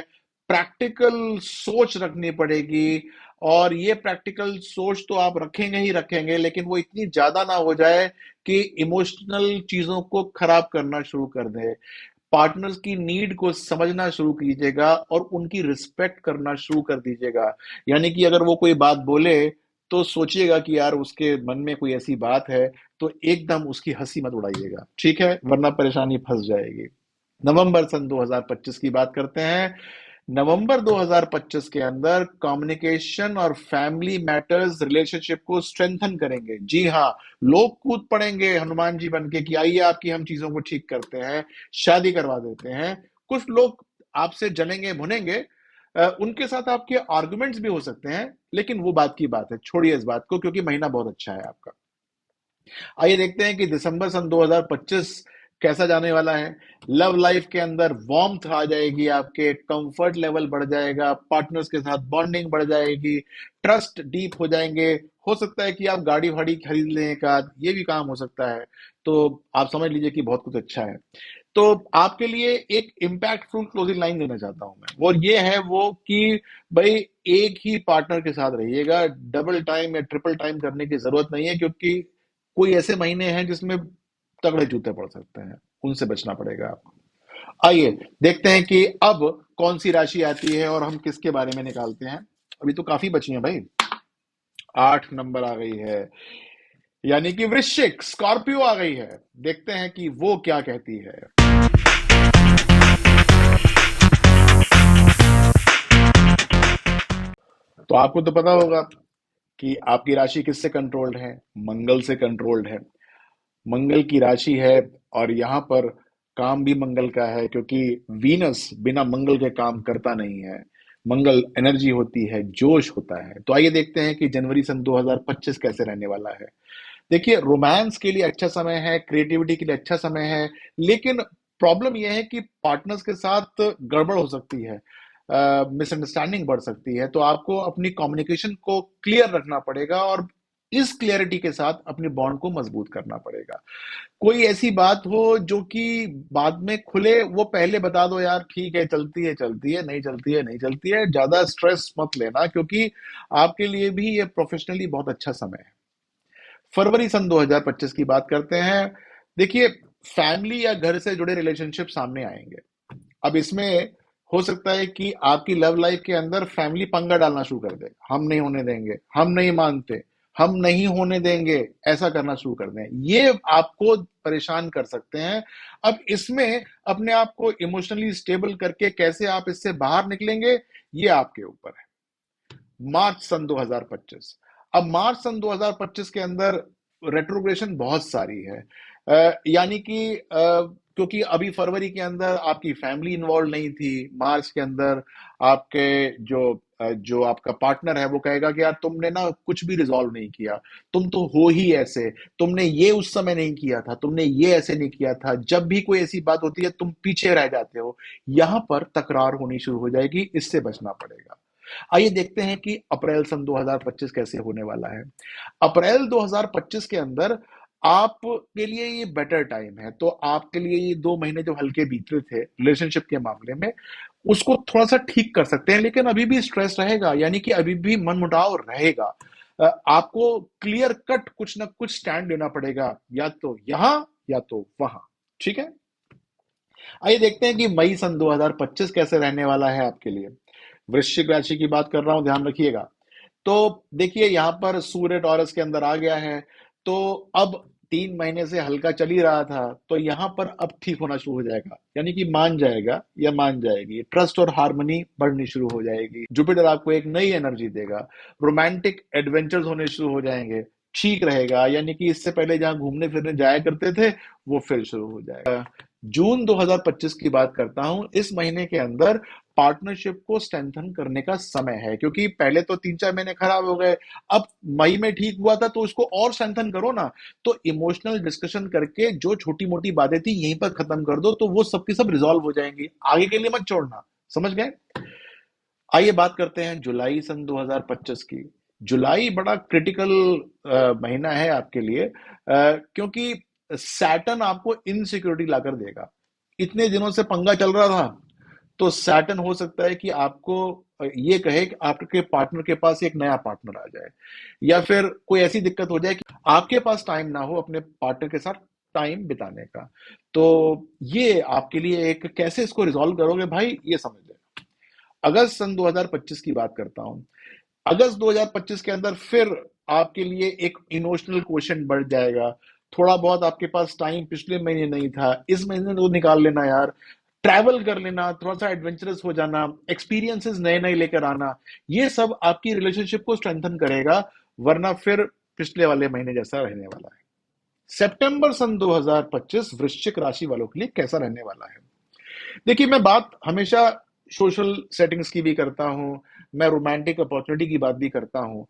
प्रैक्टिकल सोच रखनी पड़ेगी, और ये प्रैक्टिकल सोच तो आप रखेंगे ही रखेंगे, लेकिन वो इतनी ज्यादा ना हो जाए कि इमोशनल चीजों को खराब करना शुरू कर दे। पार्टनर्स की नीड को समझना शुरू कीजिएगा और उनकी रिस्पेक्ट करना शुरू कर दीजिएगा। यानी कि अगर वो कोई बात बोले तो सोचिएगा कि यार उसके मन में कोई ऐसी बात है, तो एकदम उसकी हंसी मत उड़ाइएगा, ठीक है, वरना परेशानी फंस जाएगी। नवंबर सन 2025 की बात करते हैं। नवंबर 2025 के अंदर कम्युनिकेशन और फैमिली मैटर्स रिलेशनशिप को स्ट्रेंथन करेंगे। जी हाँ, लोग कूद पड़ेंगे हनुमान जी बन के कि आइए आपकी हम चीजों को ठीक करते हैं, शादी करवा देते हैं। कुछ लोग आपसे जलेंगे भुनेंगे, उनके साथ आपके आर्गुमेंट्स भी हो सकते हैं, लेकिन वो बात की बात है, छोड़िए इस बात को, क्योंकि महीना बहुत अच्छा है आपका। आइए देखते हैं कि दिसंबर सन 2025 कैसा जाने वाला है? लव लाइफ के अंदर वार्मथ आ जाएगी, आपके कंफर्ट लेवल बढ़ जाएगा, पार्टनर्स के साथ बॉन्डिंग बढ़ जाएगी, ट्रस्ट डीप हो जाएंगे। हो सकता है कि आप गाड़ी वाड़ी खरीद लें एक आध, ये भी काम हो सकता है। तो आप समझ लीजिए कि बहुत कुछ अच्छा है। तो आपके लिए एक इम्पैक्टफुल क्लोजिंग लाइन देना चाहता हूं मैं, और ये है वो कि भाई एक ही पार्टनर के साथ रहिएगा, डबल टाइम या ट्रिपल टाइम करने की जरूरत नहीं है, क्योंकि कोई ऐसे महीने हैं जिसमें तगड़े जूते पड़ सकते हैं, उनसे बचना पड़ेगा आपको। आइए देखते हैं कि अब कौन सी राशि आती है और हम किसके बारे में निकालते हैं। अभी तो काफी बची हैं भाई, 8 नंबर आ गई है, यानी कि वृश्चिक, स्कॉर्पियो आ गई है। देखते हैं कि वो क्या कहती है। तो आपको तो पता होगा कि आपकी राशि किससे कंट्रोल्ड है? मंगल से कंट्रोल्ड है। मंगल की राशि है, और यहां पर काम भी मंगल का है, क्योंकि वीनस बिना मंगल के काम करता नहीं है। मंगल एनर्जी होती है, जोश होता है। तो आइए देखते हैं कि जनवरी सन 2025 कैसे रहने वाला है। देखिए, रोमांस के लिए अच्छा समय है, क्रिएटिविटी के लिए अच्छा समय है, लेकिन प्रॉब्लम यह है कि पार्टनर्स के साथ गड़बड़ हो सकती है, मिसअंडरस्टैंडिंग बढ़ सकती है। तो आपको अपनी कम्युनिकेशन को क्लियर रखना पड़ेगा, और इस क्लियरिटी के साथ अपनी बॉन्ड को मजबूत करना पड़ेगा। कोई ऐसी बात हो जो कि बाद में खुले, वो पहले बता दो यार, ठीक है चलती है चलती है, नहीं चलती है नहीं चलती है, ज्यादा स्ट्रेस मत लेना, क्योंकि आपके लिए भी ये प्रोफेशनली बहुत अच्छा समय है। फरवरी सन 2025 की बात करते हैं। देखिए, फैमिली या घर से जुड़े रिलेशनशिप सामने आएंगे। अब इसमें हो सकता है कि आपकी लव लाइफ के अंदर फैमिली पंगा डालना शुरू कर दे, हम नहीं होने देंगे, हम नहीं मानते, हम नहीं होने देंगे, ऐसा करना शुरू कर दें। ये आपको परेशान कर सकते हैं। अब इसमें अपने आप को इमोशनली स्टेबल करके कैसे आप इससे बाहर निकलेंगे, ये आपके ऊपर है। मार्च सन 2025। अब मार्च सन 2025 के अंदर रेट्रोग्रेशन बहुत सारी है, यानी कि क्योंकि अभी फरवरी के अंदर आपकी फैमिली इन्वॉल्व नहीं थी, मार्च के अंदर आपके जो आपका पार्टनर है वो कहेगा कि यार तुमने ना कुछ भी रिजॉल्व नहीं किया, तुम तो हो ही ऐसे, तुमने ये उस समय नहीं किया था, तुमने ये ऐसे नहीं किया था, जब भी कोई ऐसी बात होती है तुम पीछे रह जाते हो। यहां पर तकरार होनी शुरू हो जाएगी, इससे बचना पड़ेगा। आइए देखते हैं कि अप्रैल सन 2025 कैसे होने वाला है। अप्रैल 2025 के अंदर आपके लिए ये बेटर टाइम है। तो आपके लिए ये 2 महीने जो हल्के बीते थे रिलेशनशिप के मामले में, उसको थोड़ा सा ठीक कर सकते हैं, लेकिन अभी भी स्ट्रेस रहेगा, यानी कि अभी भी मनमुटाव रहेगा। आपको क्लियर कट कुछ ना कुछ स्टैंड लेना पड़ेगा, या तो यहां या तो वहां। ठीक है, आइए देखते हैं कि मई सन 2025 कैसे रहने वाला है आपके लिए। वृश्चिक राशि की बात कर रहा हूं, ध्यान रखिएगा। तो देखिए, यहां पर सूर्य टॉरस के अंदर आ गया है। तो अब 3 महीने से हल्का चल ही रहा था, तो यहां पर अब ठीक होना शुरू हो जाएगा, यानी कि मान जाएगा या मान जाएगी, ट्रस्ट और हार्मनी बढ़नी शुरू हो जाएगी। जुपिटर आपको एक नई एनर्जी देगा, रोमांटिक एडवेंचर्स होने शुरू हो जाएंगे, ठीक रहेगा, यानी कि इससे पहले जहां घूमने फिरने जाया करते थे वो फिर शुरू हो जाएगा। जून 2025 की बात करता हूं, इस महीने के अंदर पार्टनरशिप को स्ट्रेंथन करने का समय है, क्योंकि पहले तो 3-4 महीने खराब हो गए, अब मई में ठीक हुआ था तो उसको और स्ट्रेंथन करो ना। तो इमोशनल डिस्कशन करके जो छोटी मोटी बातें थी यहीं पर खत्म कर दो, तो वो सबकी सब रिजॉल्व हो जाएंगी, आगे के लिए मत छोड़ना। समझ गए? आइए बात करते हैं जुलाई सन 2025 की। जुलाई बड़ा क्रिटिकल महीना है आपके लिए, क्योंकि सैटर्न आपको इनसिक्योरिटी लाकर देगा। इतने दिनों से पंगा चल रहा था, तो सैटर्न हो सकता है कि आपको ये कहे कि आपके पार्टनर के पास एक नया पार्टनर आ जाए, या फिर कोई ऐसी दिक्कत हो जाए कि आपके पास टाइम ना हो अपने पार्टनर के साथ टाइम बिताने का। तो ये आपके लिए एक, कैसे इसको रिजॉल्व करोगे भाई, ये समझ लें। अगस्त सन 2025 की बात करता हूं। अगस्त 2025 के अंदर फिर आपके लिए एक इमोशनल क्वेश्चन बढ़ जाएगा। थोड़ा बहुत आपके पास टाइम पिछले महीने नहीं था, इस महीने तो निकाल लेना यार, ट्रैवल कर लेना, थोड़ा सा एडवेंचरस हो जाना, एक्सपीरियंसेस नए नए लेकर आना, ये सब आपकी रिलेशनशिप को स्ट्रेंथन करेगा, वरना फिर पिछले वाले महीने जैसा रहने वाला है। सितंबर सन 2025 वृश्चिक राशि वालों के लिए कैसा रहने वाला है? देखिए, मैं बात हमेशा सोशल सेटिंग्स की भी करता हूं, मैं रोमांटिक अपॉर्चुनिटी की बात भी करता हूं,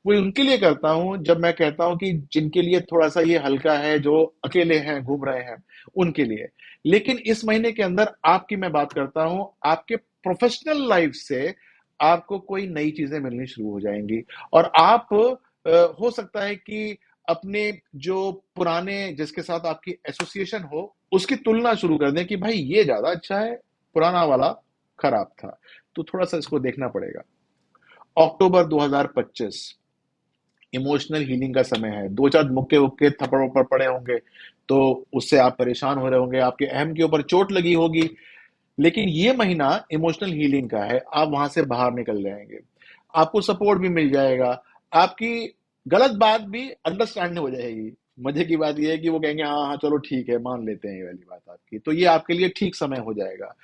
वो उनके लिए करता हूँ जब मैं कहता हूँ कि जिनके लिए थोड़ा सा ये हल्का है, जो अकेले हैं, घूम रहे हैं, उनके लिए। लेकिन इस महीने के अंदर आपकी मैं बात करता हूँ, आपके प्रोफेशनल लाइफ से आपको कोई नई चीजें मिलनी शुरू हो जाएंगी। और आप हो सकता है कि अपने जो पुराने जिसके साथ आपकी एसोसिएशन हो, उसकी तुलना शुरू कर दें कि भाई ये ज्यादा अच्छा है, पुराना वाला खराब था। तो थोड़ा सा इसको देखना पड़ेगा। अक्टूबर 2025 इमोशनल हीलिंग का समय है। दो चार मुक्के उक्के थप्पड़ वप्पड़ पड़े होंगे, तो उससे आप परेशान हो रहे होंगे, आपके अहम के ऊपर चोट लगी होगी। लेकिन ये महीना इमोशनल हीलिंग का है, आप वहां से बाहर निकल जाएंगे, आपको सपोर्ट भी मिल जाएगा, आपकी गलत बात भी अंडरस्टैंड हो जाएगी। मजे की बात यह है कि वो कहेंगे हाँ हाँ चलो ठीक है, मान लेते हैं ये वाली बात आपकी, तो ये आपके लिए ठीक समय हो जाएगा।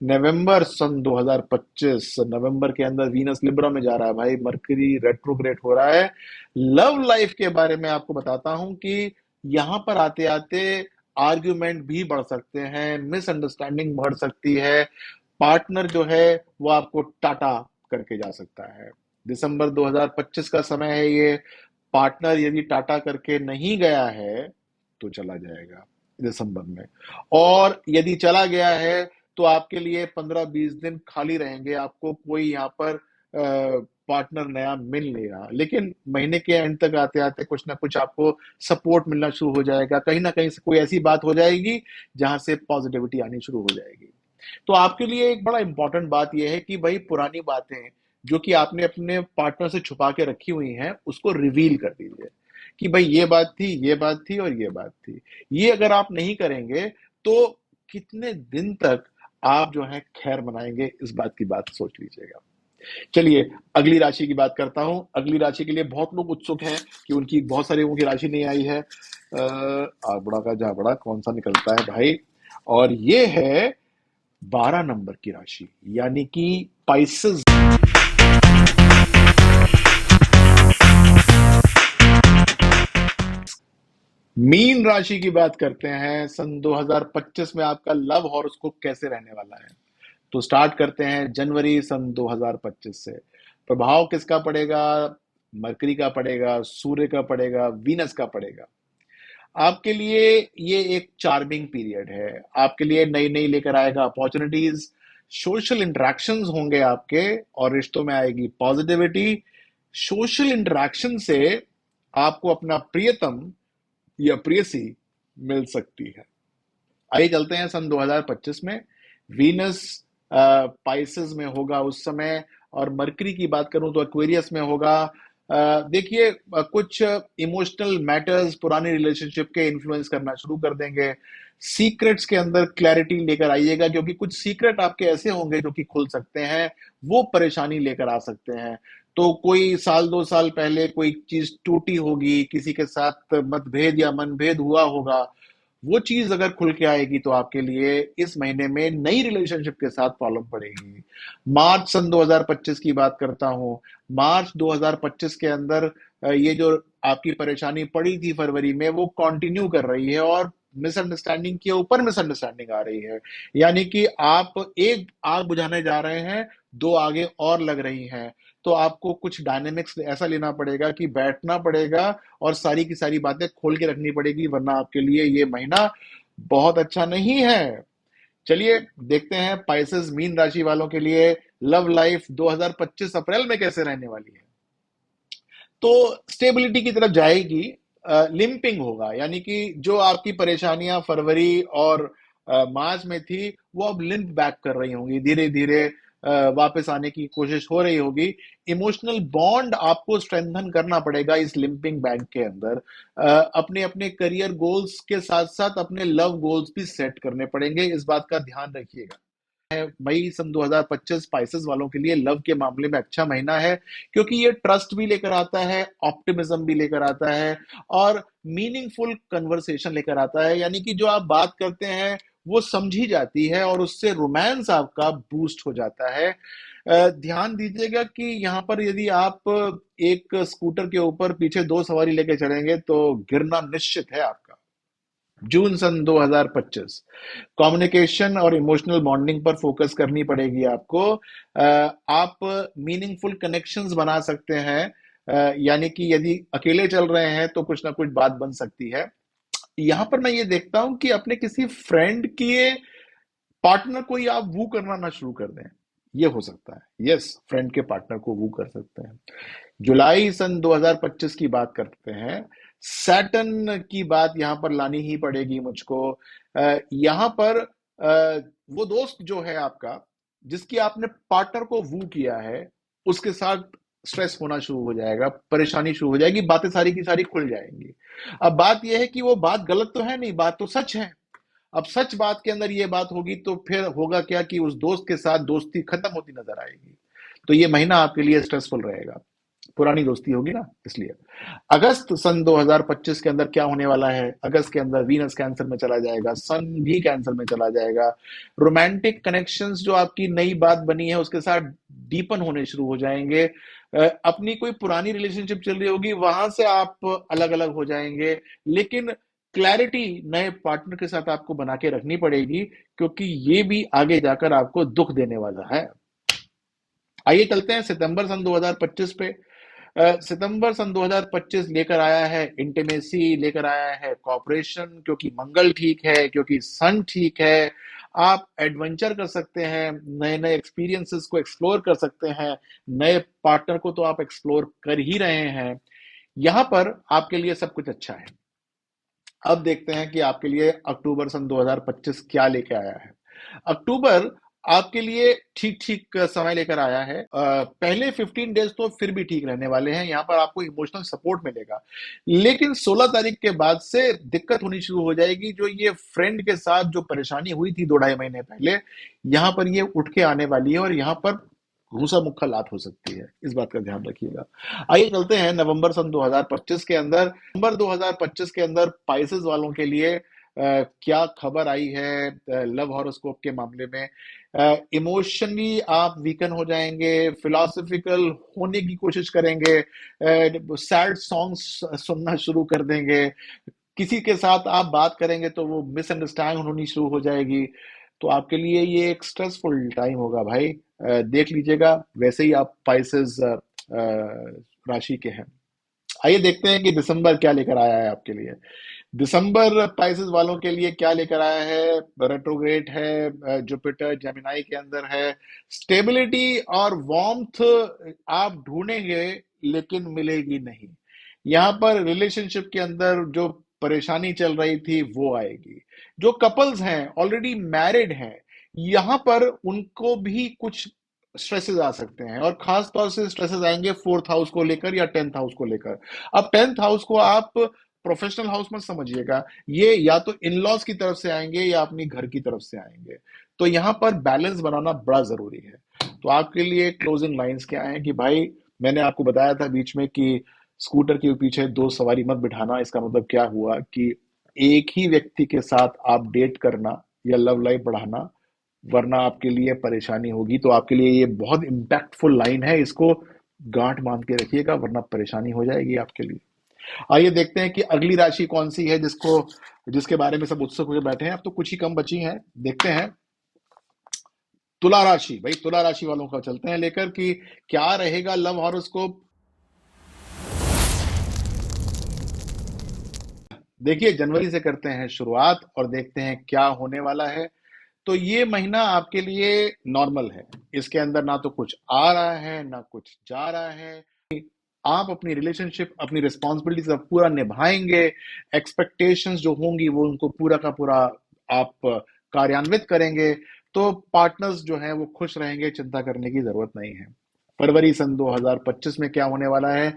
नवंबर सन 2025, नवंबर के अंदर वीनस लिब्रा में जा रहा है भाई, मरकरी रेट्रोग्रेड हो रहा है। लव लाइफ के बारे में आपको बताता हूं कि यहां पर आते आते आर्ग्यूमेंट भी बढ़ सकते हैं, मिसअंडरस्टैंडिंग बढ़ सकती है, पार्टनर जो है वो आपको टाटा करके जा सकता है। दिसंबर 2025 का समय है ये। पार्टनर यदि टाटा करके नहीं गया है तो चला जाएगा दिसंबर में। और यदि चला गया है तो आपके लिए 15-20 दिन खाली रहेंगे, आपको कोई यहाँ पर पार्टनर नया मिल नहीं रहा। लेकिन महीने के एंड तक आते आते कुछ ना कुछ आपको सपोर्ट मिलना शुरू हो जाएगा, कहीं ना कहीं से कोई ऐसी बात हो जाएगी जहां से पॉजिटिविटी आनी शुरू हो जाएगी। तो आपके लिए एक बड़ा इंपॉर्टेंट बात यह है कि भाई पुरानी बातें जो कि आपने अपने पार्टनर से छुपा के रखी हुई हैं उसको रिवील कर दीजिए कि भाई ये बात थी, ये बात थी और ये बात थी। ये अगर आप नहीं करेंगे तो कितने दिन तक आप जो है खैर मनाएंगे, इस बात की बात सोच लीजिएगा। चलिए अगली राशि की बात करता हूं। अगली राशि के लिए बहुत लोग उत्सुक हैं कि उनकी बहुत सारे लोगों की राशि नहीं आई है। आगबड़ा का जाबड़ा कौन सा निकलता है भाई, और ये है 12 नंबर की राशि, यानी कि पाइसेस। मीन राशि की बात करते हैं। सन 2025 में आपका लव हॉरोस्कोप कैसे रहने वाला है, तो स्टार्ट करते हैं जनवरी सन 2025 से। प्रभाव किसका पड़ेगा? मरकरी का पड़ेगा, सूर्य का पड़ेगा, वीनस का पड़ेगा। आपके लिए ये एक चार्मिंग पीरियड है, आपके लिए नई नई लेकर आएगा अपॉर्चुनिटीज, सोशल इंटरेक्शंस होंगे आपके, और रिश्तों में आएगी पॉजिटिविटी। सोशल इंटरेक्शन से आपको अपना प्रियतम या प्रेयसी मिल सकती है। आइए चलते हैं सन 2025 में। वीनस पाइसेस में होगा उस समय, और मरकरी की बात करूं तो एक्वेरियस में होगा। देखिए कुछ इमोशनल मैटर्स पुरानी रिलेशनशिप के इन्फ्लुएंस करना शुरू कर देंगे। सीक्रेट्स के अंदर क्लैरिटी लेकर आइएगा, क्योंकि कुछ सीक्रेट आपके ऐसे होंगे जो कि खुल सकते हैं, वो परेशानी लेकर आ सकते हैं। तो कोई साल 2 साल पहले कोई चीज टूटी होगी, किसी के साथ मतभेद या मनभेद हुआ होगा, वो चीज अगर खुल के आएगी तो आपके लिए इस महीने में नई रिलेशनशिप के साथ प्रॉब्लम पड़ेगी। मार्च सन 2025 की बात करता हूं। मार्च 2025 के अंदर ये जो आपकी परेशानी पड़ी थी फरवरी में, वो कंटिन्यू कर रही है, और मिसअंडरस्टैंडिंग के ऊपर मिसअंडरस्टैंडिंग आ रही है। यानी कि आप एक आग बुझाने जा रहे हैं, दो आगे और लग रही हैं। तो आपको कुछ डायनेमिक्स ऐसा लेना पड़ेगा कि बैठना पड़ेगा और सारी की सारी बातें खोल के रखनी पड़ेगी, वरना आपके लिए ये महीना बहुत अच्छा नहीं है। चलिए देखते हैं पाइसेस मीन राशि वालों के लिए लव लाइफ 2025 अप्रैल में कैसे रहने वाली है। तो स्टेबिलिटी की तरफ जाएगी, लिंपिंग होगा, यानी कि जो आपकी परेशानियां फरवरी और मार्च में थी वो अब लिंप बैक कर रही होंगी, धीरे धीरे वापस आने की कोशिश हो रही होगी। इमोशनल बॉन्ड आपको स्ट्रेंथन करना पड़ेगा इस लिंपिंग बैंक के अंदर। अपने अपने करियर गोल्स के साथ साथ अपने लव गोल्स भी सेट करने पड़ेंगे, इस बात का ध्यान रखिएगा। मई सन 2025 स्पाइसेस वालों के लिए लव के मामले में अच्छा महीना है, क्योंकि ये ट्रस्ट भी लेकर आता है, ऑप्टिमिज्म भी लेकर आता है, और मीनिंगफुल कन्वर्सेशन लेकर आता है। यानी कि जो आप बात करते हैं वो समझी जाती है, और उससे रोमांस आपका बूस्ट हो जाता है। ध्यान दीजिएगा कि यहाँ पर यदि आप एक स्कूटर के ऊपर पीछे दो सवारी लेके चलेंगे तो गिरना निश्चित है आपका। जून सन 2025 कम्युनिकेशन और इमोशनल बॉन्डिंग पर फोकस करनी पड़ेगी आपको। आप मीनिंगफुल कनेक्शंस बना सकते हैं यानी कि यदि अकेले चल रहे हैं तो कुछ ना कुछ बात बन सकती है। यहां पर मैं ये देखता हूं कि अपने किसी फ्रेंड के पार्टनर को ही आप वू करना ना शुरू कर दें। ये हो सकता है, यस, फ्रेंड के पार्टनर को वू कर सकते हैं। जुलाई सन 2025 की बात करते हैं। सैटर्न की बात यहां पर लानी ही पड़ेगी मुझको। यहां पर वो दोस्त जो है आपका, जिसकी आपने पार्टनर को वू किया है, उसके साथ स्ट्रेस होना शुरू हो जाएगा, परेशानी शुरू हो जाएगी, बातें सारी की सारी खुल जाएंगी। अब बात यह है कि वो बात गलत तो है नहीं, बात तो सच है। अब सच बात के अंदर ये बात होगी तो फिर होगा क्या कि उस दोस्त के साथ दोस्ती खत्म होती नजर आएगी। तो ये महीना आपके लिए स्ट्रेसफुल रहेगा, पुरानी दोस्ती होगी ना, इसलिए। अगस्त सन 2025 के अंदर क्या होने वाला है? अगस्त के अंदर वीनस कैंसर में चला जाएगा, सन भी कैंसर में चला जाएगा। रोमांटिक कनेक्शंस जो आपकी नई बात बनी है उसके साथ डीपन होने शुरू हो जाएंगे। अपनी कोई पुरानी रिलेशनशिप चल रही होगी, वहां से आप अलग अलग हो जाएंगे। लेकिन क्लैरिटी नए पार्टनर के साथ आपको बना के रखनी पड़ेगी, क्योंकि ये भी आगे जाकर आपको दुख देने वाला है। आइए चलते हैं सितंबर सन 2025 पे। सितंबर सन 2025 लेकर आया है इंटीमेसी, लेकर आया है कॉपरेशन, क्योंकि मंगल ठीक है, क्योंकि सन ठीक है। आप एडवेंचर कर सकते हैं, नए नए एक्सपीरियंसेस को एक्सप्लोर कर सकते हैं। नए पार्टनर को तो आप एक्सप्लोर कर ही रहे हैं। यहां पर आपके लिए सब कुछ अच्छा है। अब देखते हैं कि आपके लिए अक्टूबर सन 2025 क्या लेके आया है। अक्टूबर आपके लिए ठीक ठीक समय लेकर आया है। पहले 15 डेज तो फिर भी ठीक रहने वाले हैं, यहां पर आपको इमोशनल सपोर्ट मिलेगा। लेकिन 16 तारीख के बाद से दिक्कत होनी शुरू हो जाएगी। जो ये फ्रेंड के साथ जो परेशानी हुई थी 2 ढाई महीने पहले, यहां पर ये उठ के आने वाली है और यहां पर घूसा मुक्खा लात हो सकती है, इस बात का ध्यान रखिएगा। आइए चलते हैं नवंबर सन 2025 के अंदर। नवंबर 2025 के अंदर पाइसेस वालों के लिए क्या खबर आई है लव हॉरोस्कोप के मामले में? इमोशनली आप वीकन हो जाएंगे, फिलोसफिकल होने की कोशिश करेंगे, सैड सॉन्ग्स सुनना शुरू कर देंगे। किसी के साथ आप बात करेंगे तो वो मिसअंडरस्टैंड होनी शुरू हो जाएगी। तो आपके लिए ये एक स्ट्रेसफुल टाइम होगा भाई। देख लीजिएगा, वैसे ही आप पाइसेस राशि के हैं। आइए देखते हैं कि दिसंबर क्या लेकर आया है आपके लिए। दिसंबर पाइसेस वालों के लिए क्या लेकर आया है? रेट्रोग्रेड है, जुपिटर जेमिनाई के अंदर है। स्टेबिलिटी और वार्मथ आप ढूंढेंगे, लेकिन मिलेगी नहीं। यहां पर रिलेशनशिप के अंदर जो परेशानी चल रही थी वो आएगी। जो कपल्स हैं, ऑलरेडी मैरिड हैं, यहां पर उनको भी कुछ स्ट्रेसेस आ सकते हैं, और खास तौर से स्ट्रेसेस आएंगे फोर्थ हाउस को लेकर या टेंथ हाउस को लेकर। अब टेंथ हाउस को आप प्रोफेशनल हाउस मत समझिएगा, ये या तो इन लॉज की तरफ से आएंगे या अपनी घर की तरफ से आएंगे। तो यहां पर बैलेंस बनाना बड़ा जरूरी है। तो आपके लिए क्लोजिंग लाइंस क्या है कि भाई, मैंने आपको बताया था बीच में कि स्कूटर के पीछे दो सवारी मत बिठाना। इसका मतलब क्या हुआ कि एक ही व्यक्ति के साथ आप डेट करना या लव लाइफ बढ़ाना, वरना आपके लिए परेशानी होगी। तो आपके लिए ये बहुत इम्पैक्टफुल लाइन है, इसको गांठ बांध के रखिएगा, वरना परेशानी हो जाएगी आपके लिए। आइए देखते हैं कि अगली राशि कौन सी है जिसके बारे में सब उत्सुक होकर बैठे हैं। अब तो कुछ ही कम बची हैं, देखते हैं। तुला राशि, भाई तुला राशि वालों का चलते हैं लेकर कि क्या रहेगा लव हॉरोस्कोप। देखिए, जनवरी से करते हैं शुरुआत और देखते हैं क्या होने वाला है। तो ये महीना आपके लिए नॉर्मल है। इसके अंदर ना तो कुछ आ रहा है ना कुछ जा रहा है। आप अपनी रिलेशनशिप, अपनी रिस्पॉन्सिबिलिटी सब पूरा निभाएंगे। एक्सपेक्टेशंस जो होंगी वो उनको पूरा का पूरा आप कार्यान्वित करेंगे। तो पार्टनर्स जो हैं वो खुश रहेंगे, चिंता करने की जरूरत नहीं है। फरवरी सन 2025 में क्या होने वाला है?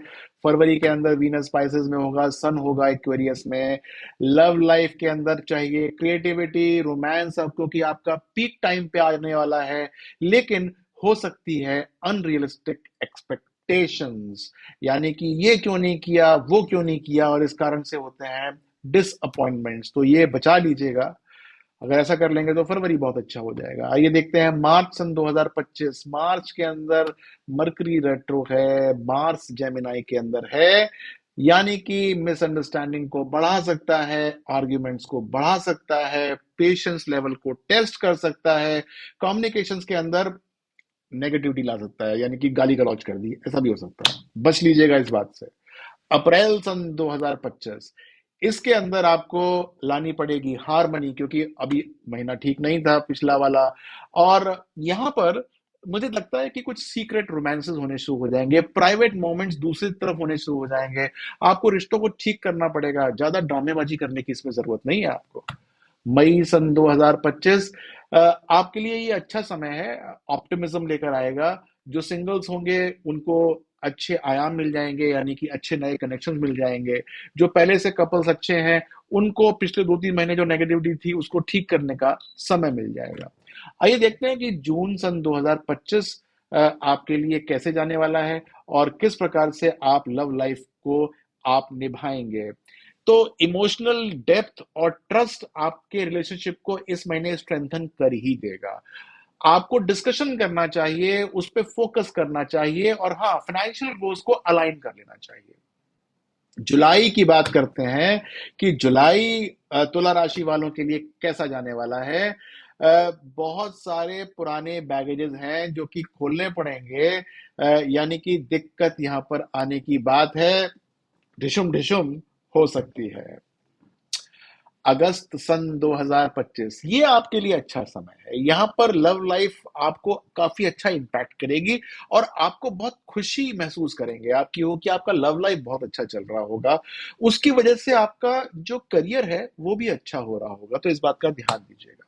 फरवरी के अंदर वीनस स्पाइसेस में होगा, सन होगा एक्वेरियस में। लव लाइफ के अंदर चाहिए क्रिएटिविटी, रोमांस, अब क्योंकि आपका पीक टाइम पे आने वाला है। लेकिन हो सकती है अनरियलिस्टिक एक्सपेक्टेशंस, यानी कि ये क्यों नहीं किया, वो क्यों नहीं किया, और इस कारण से होते हैं डिसअपॉइंटमेंट्स। तो ये बचा लीजिएगा। अगर ऐसा कर लेंगे तो फरवरी बहुत अच्छा हो जाएगा। आइए देखते हैं मार्च सन 2025। मार्च के अंदर मरकरी रेट्रो है, मार्स जेमिनाई के अंदर है, यानी कि मिसअंडरस्टैंडिंग को बढ़ा सकता है, आर्ग्यूमेंट्स को बढ़ा सकता है, पेशेंस लेवल को टेस्ट कर सकता है। कम्युनिकेशंस के अंदर नेगेटिविटी ला सकता है, यानी कि गाली गलौज कर दी, ऐसा भी हो सकता है, बच लीजिएगा इस बात से। अप्रैल सन 2025, इसके अंदर आपको लानी पड़ेगी हारमनी, क्योंकि अभी महीना ठीक नहीं था पिछला वाला। और यहां पर मुझे लगता है कि कुछ सीक्रेट रोमांसेस होने शुरू हो जाएंगे, प्राइवेट मोमेंट्स दूसरी तरफ होने शुरू हो जाएंगे। आपको रिश्तों को ठीक करना पड़ेगा, ज्यादा ड्रामेबाजी करने की इसमें जरूरत नहीं है आपको। मई सन 2025 आपके लिए ये अच्छा समय है, ऑप्टिमिज्म लेकर आएगा। जो सिंगल्स होंगे उनको अच्छे आयाम मिल जाएंगे, यानी कि अच्छे नए कनेक्शंस मिल जाएंगे। जो पहले से कपल्स अच्छे हैं, उनको पिछले 2-3 महीने जो नेगेटिविटी थी उसको ठीक करने का समय मिल जाएगा। आइए देखते हैं कि जून सन 2025 आपके लिए कैसे जाने वाला है और किस प्रकार से आप लव लाइफ को आप निभाएंगे। तो इमोशनल डेप्थ और ट्रस्ट आपके रिलेशनशिप को इस महीने स्ट्रेंथन कर ही देगा। आपको डिस्कशन करना चाहिए, उस पर फोकस करना चाहिए, और हाँ, फाइनेंशियल गोल्स को अलाइन कर लेना चाहिए। जुलाई की बात करते हैं कि जुलाई तुला राशि वालों के लिए कैसा जाने वाला है। बहुत सारे पुराने बैगेजेस हैं जो कि खोलने पड़ेंगे, यानी कि दिक्कत यहां पर आने की बात है, ढिशुम ढिशुम हो सकती है। अगस्त सन 2025, ये आपके लिए अच्छा समय है। यहां पर लव लाइफ आपको काफी अच्छा इंपैक्ट करेगी और आपको बहुत खुशी महसूस करेंगे आपकी हो कि आपका लव लाइफ बहुत अच्छा चल रहा होगा। उसकी वजह से आपका जो करियर है वो भी अच्छा हो रहा होगा, तो इस बात का ध्यान दीजिएगा।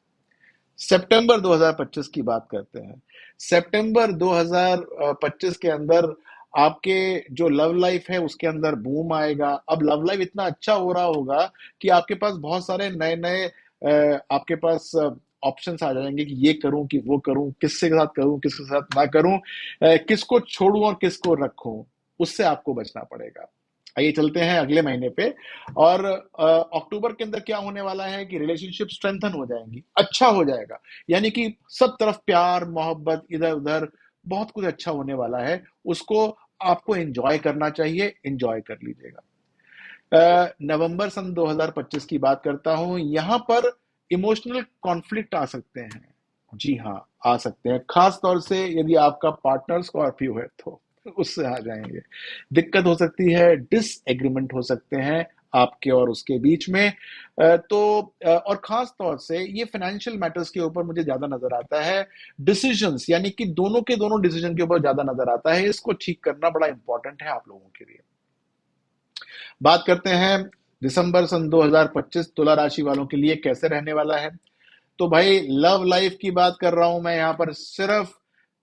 सितंबर 2025 की बात करते हैं। सितंबर 2025 के अंदर आपके जो लव लाइफ है उसके अंदर बूम आएगा। अब लव लाइफ इतना अच्छा हो रहा होगा कि आपके पास बहुत सारे नए नए आपके पास ऑप्शंस आ जाएंगे कि ये करूं कि वो करूं, किसके साथ करूं किसके साथ ना करूं, किसको छोड़ूं और किसको रखूं, उससे आपको बचना पड़ेगा। आइए चलते हैं अगले महीने पे। और अक्टूबर के अंदर क्या होने वाला है कि रिलेशनशिप स्ट्रेंथन हो जाएंगी, अच्छा हो जाएगा, यानी कि सब तरफ प्यार मोहब्बत इधर उधर बहुत कुछ अच्छा होने वाला है। उसको आपको एंजॉय करना चाहिए, एंजॉय कर लीजिएगा। नवंबर सन 2025 की बात करता हूं। यहां पर इमोशनल कॉन्फ्लिक्ट आ सकते हैं, जी हाँ, आ सकते हैं, खास तौर से यदि आपका पार्टनर स्कॉर्पियो है तो उससे आ जाएंगे। दिक्कत हो सकती है, डिसएग्रीमेंट हो सकते हैं आपके और उसके बीच में। और खास तौर से ये फाइनेंशियल मैटर्स के ऊपर मुझे ज्यादा नजर आता है। डिसीजंस, यानी कि दोनों के दोनों डिसीजन के ऊपर ज्यादा नजर आता है। इसको ठीक करना बड़ा इंपॉर्टेंट है आप लोगों के लिए। बात करते हैं दिसंबर सन 2025 तुला राशि वालों के लिए कैसे रहने वाला है। तो भाई, लव लाइफ की बात कर रहा हूं मैं यहां पर सिर्फ।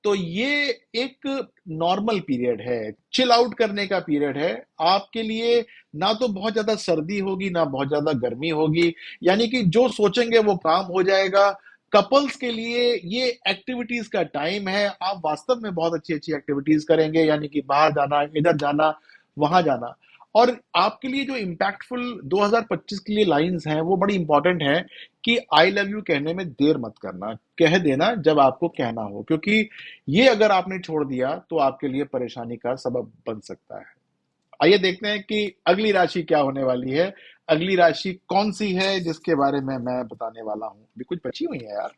तो ये एक नॉर्मल पीरियड है, चिल आउट करने का पीरियड है आपके लिए। ना तो बहुत ज्यादा सर्दी होगी ना बहुत ज्यादा गर्मी होगी, यानी कि जो सोचेंगे वो काम हो जाएगा। कपल्स के लिए ये एक्टिविटीज का टाइम है, आप वास्तव में बहुत अच्छी अच्छी एक्टिविटीज करेंगे, यानी कि बाहर जाना, इधर जाना, वहां जाना। और आपके लिए जो इम्पैक्टफुल 2025 के लिए लाइंस हैं वो बड़ी इंपॉर्टेंट है कि आई लव यू कहने में देर मत करना, कह देना जब आपको कहना हो, क्योंकि ये अगर आपने छोड़ दिया तो आपके लिए परेशानी का सबब बन सकता है। आइए देखते हैं कि अगली राशि क्या होने वाली है। अगली राशि कौन सी है जिसके बारे में मैं बताने वाला हूं, भी कुछ बची हुई है यार।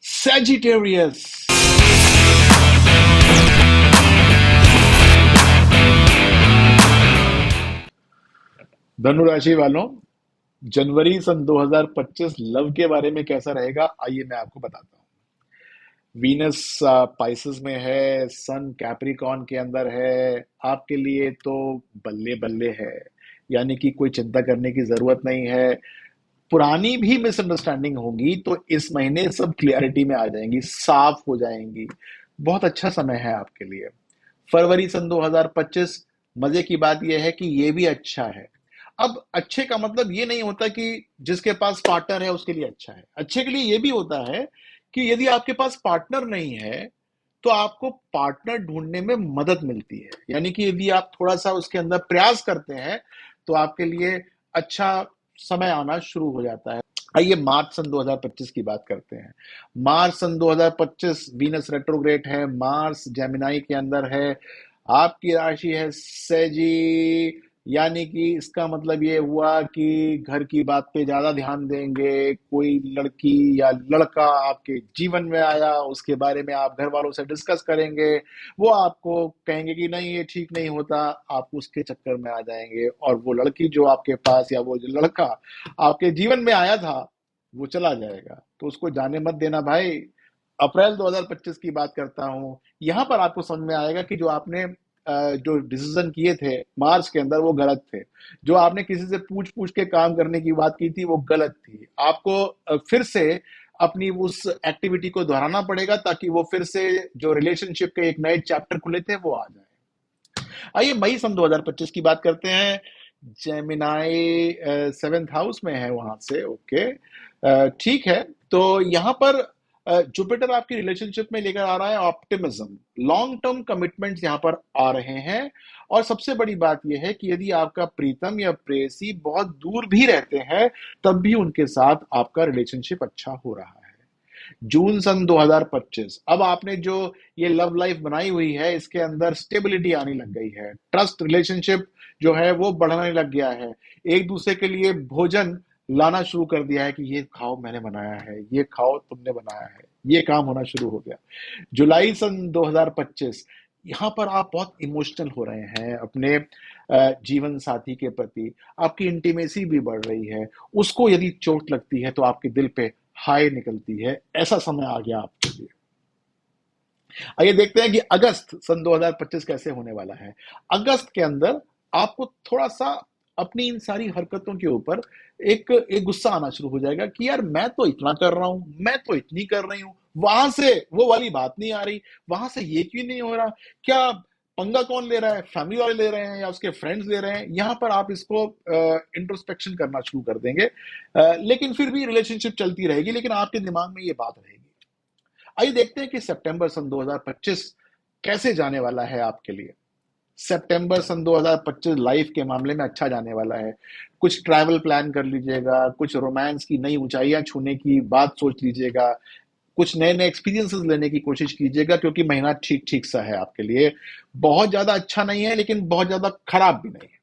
सैजिटेरियस। धनु राशि वालों, जनवरी सन 2025 लव के बारे में कैसा रहेगा, आइए मैं आपको बताता हूँ। वीनस पाइसेस में है, सन कैप्रिकॉर्न के अंदर है, आपके लिए तो बल्ले बल्ले है, यानी कि कोई चिंता करने की जरूरत नहीं है। पुरानी भी मिसअंडरस्टैंडिंग होगी तो इस महीने सब क्लियरिटी में आ जाएंगी, साफ हो जाएंगी। बहुत अच्छा समय है आपके लिए। फरवरी सन 2025, मजे की बात यह है कि ये भी अच्छा है। अब अच्छे का मतलब ये नहीं होता कि जिसके पास पार्टनर है उसके लिए अच्छा है। अच्छे के लिए ये भी होता है कि यदि आपके पास पार्टनर नहीं है तो आपको पार्टनर ढूंढने में मदद मिलती है, यानी कि यदि आप थोड़ा सा उसके अंदर प्रयास करते हैं तो आपके लिए अच्छा समय आना शुरू हो जाता है। आइए मार्च सन 2025 की बात करते हैं। मार्च सन 2025 वीनस रेट्रोग्रेड है, मार्स जेमिनाई के अंदर है, आपकी राशि है सेजी यानी कि इसका मतलब ये हुआ कि घर की बात पे ज्यादा ध्यान देंगे, कोई लड़की या लड़का आपके जीवन में आया, उसके बारे में आप घर वालों से डिस्कस करेंगे, वो आपको कहेंगे कि नहीं ये ठीक नहीं होता, आप उसके चक्कर में आ जाएंगे, और वो लड़की जो आपके पास या वो जो लड़का आपके जीवन में आया था वो चला जाएगा। तो उसको जाने मत देना भाई। अप्रैल 2025 की बात करता हूँ। यहाँ पर आपको समझ में आएगा कि जो आपने जो डिसीजन किए थे मार्च के अंदर वो गलत थे। जो आपने किसी से पूछ पूछ के काम करने की बात की थी वो गलत थी। आपको फिर से अपनी उस एक्टिविटी को दोहराना पड़ेगा ताकि वो फिर से जो रिलेशनशिप के एक नए चैप्टर खुले थे वो आ जाए। आइए मई सन 2025 की बात करते हैं। जेमिनाई 7th हाउस में है वहां से। ओके, ठीक है। तो यहाँ पर जुपिटर आपकी रिलेशनशिप में लेकर आ रहा है ऑप्टिमिज्म, लॉन्ग टर्म कमिटमेंट्स यहाँ पर आ रहे हैं। और सबसे बड़ी बात यह है कि यदि आपका प्रीतम या प्रेयसी बहुत दूर भी रहते हैं तब भी उनके साथ आपका रिलेशनशिप अच्छा हो रहा है। जून सन 2025, अब आपने जो ये लव लाइफ बनाई हुई है इसके अंदर स्टेबिलिटी आने लग गई है, ट्रस्ट रिलेशनशिप जो है वो बढ़ने लग गया है। एक दूसरे के लिए भोजन लाना शुरू कर दिया है कि ये खाओ मैंने बनाया है, ये खाओ तुमने बनाया है, ये काम होना शुरू हो गया। जुलाई सन 2025, यहाँ पर आप बहुत इमोशनल हो रहे हैं अपने जीवन साथी के प्रति। आपकी इंटीमेसी भी बढ़ रही है। उसको यदि चोट लगती है तो आपके दिल पे हाय निकलती है। ऐसा समय आ गया आपके लिए। आइए देखते हैं कि अगस्त सन 2025 कैसे होने वाला है। अगस्त के अंदर आपको थोड़ा सा अपनी इन सारी हरकतों के ऊपर एक एक गुस्सा आना शुरू हो जाएगा कि यार मैं तो इतना कर रहा हूं, मैं तो इतनी कर रही हूं, वहां से वो वाली बात नहीं आ रही, वहां से ये क्यों नहीं हो रहा। क्या पंगा कौन ले रहा है, फैमिली वाले ले रहे हैं या उसके फ्रेंड्स ले रहे हैं। यहां पर आप इसको इंट्रोस्पेक्शन करना शुरू कर देंगे। लेकिन फिर भी रिलेशनशिप चलती रहेगी, लेकिन आपके दिमाग में ये बात रहेगी। आइए देखते हैं कि सितंबर सन 2025 कैसे जाने वाला है आपके लिए। सितंबर सन 2025 लाइफ के मामले में अच्छा जाने वाला है। कुछ ट्रैवल प्लान कर लीजिएगा, कुछ रोमांस की नई ऊंचाइयां छूने की बात सोच लीजिएगा, कुछ नए नए एक्सपीरियंसेस लेने की कोशिश कीजिएगा, क्योंकि महीना ठीक ठीक सा है आपके लिए। बहुत ज्यादा अच्छा नहीं है लेकिन बहुत ज्यादा खराब भी नहीं है।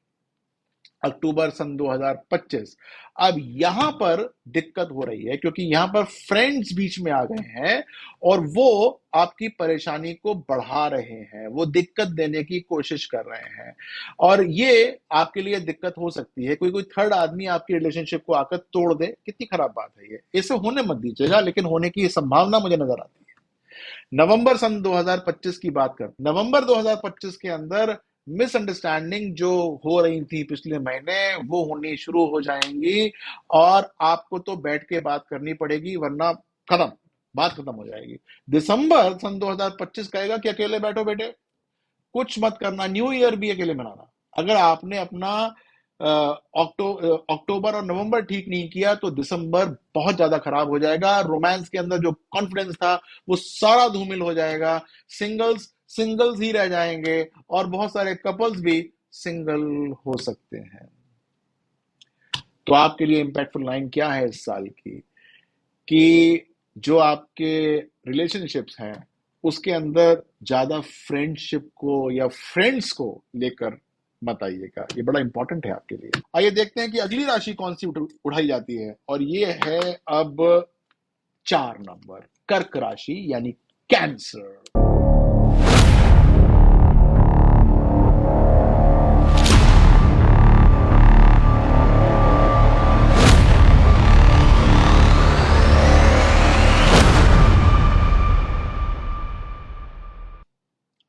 अक्टूबर सन 2025, अब यहां पर दिक्कत हो रही है क्योंकि यहां पर फ्रेंड्स बीच में आ गए हैं और वो आपकी परेशानी को बढ़ा रहे हैं, वो दिक्कत देने की कोशिश कर रहे हैं। और ये आपके लिए दिक्कत हो सकती है, कोई कोई थर्ड आदमी आपकी रिलेशनशिप को आकर तोड़ दे। कितनी खराब बात है ये, इसे होने मत दीजिएगा, लेकिन होने की संभावना मुझे नजर आती है। नवंबर सन 2025 की बात कर, नवंबर 2025 के अंदर मिसअंडरस्टैंडिंग जो हो रही थी पिछले महीने वो होनी शुरू हो जाएंगी, और आपको तो बैठ के बात करनी पड़ेगी वरना खत्म, बात खत्म हो जाएगी। दिसंबर सन 2025 कहेगा कि अकेले बैठो बेटे, कुछ मत करना, न्यू ईयर भी अकेले मनाना। अगर आपने अपना अक्टूबर और नवंबर ठीक नहीं किया तो दिसंबर बहुत ज्यादा खराब हो जाएगा। रोमांस के अंदर जो कॉन्फिडेंस था वो सारा धूमिल हो जाएगा। सिंगल्स सिंगल्स ही रह जाएंगे और बहुत सारे कपल्स भी सिंगल हो सकते हैं। तो आपके लिए इंपैक्टफुल लाइन क्या है इस साल की, कि जो आपके रिलेशनशिप्स हैं उसके अंदर ज्यादा फ्रेंडशिप को या फ्रेंड्स को लेकर मत आइएगा। ये बड़ा इंपॉर्टेंट है आपके लिए। आइए देखते हैं कि अगली राशि कौन सी उठाई जाती है, और ये है अब 4 नंबर, कर्क राशि यानी कैंसर।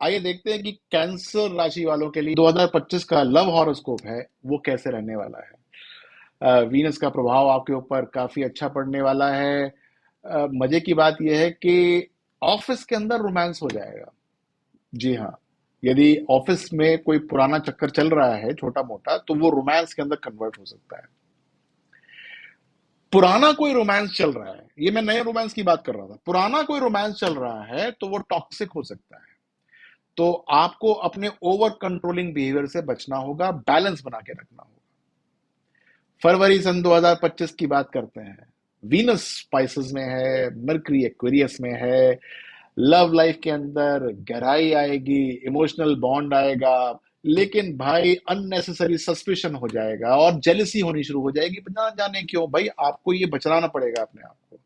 आइए देखते हैं कि कैंसर राशि वालों के लिए 2025 का लव हॉरोस्कोप है वो कैसे रहने वाला है। वीनस का प्रभाव आपके ऊपर काफी अच्छा पड़ने वाला है। मजे की बात यह है कि ऑफिस के अंदर रोमांस हो जाएगा। जी हाँ, यदि ऑफिस में कोई पुराना चक्कर चल रहा है छोटा मोटा तो वो रोमांस के अंदर कन्वर्ट हो सकता है। पुराना कोई रोमांस चल रहा है, ये मैं नए रोमांस की बात कर रहा था, पुराना कोई रोमांस चल रहा है तो वो टॉक्सिक हो सकता है। तो आपको अपने ओवर कंट्रोलिंग बिहेवियर से बचना होगा, बैलेंस बना के रखना होगा। फरवरी सन 2025 की बात करते हैं। वीनस स्पाइसेस में है, मरकरी एक्वेरियस में है। लव लाइफ के अंदर गहराई आएगी, इमोशनल बॉन्ड आएगा, लेकिन भाई अननेसेसरी सस्पिशन हो जाएगा और जेलसी होनी शुरू हो जाएगी, ना जाने क्यों। भाई आपको ये बचाना पड़ेगा अपने आप को।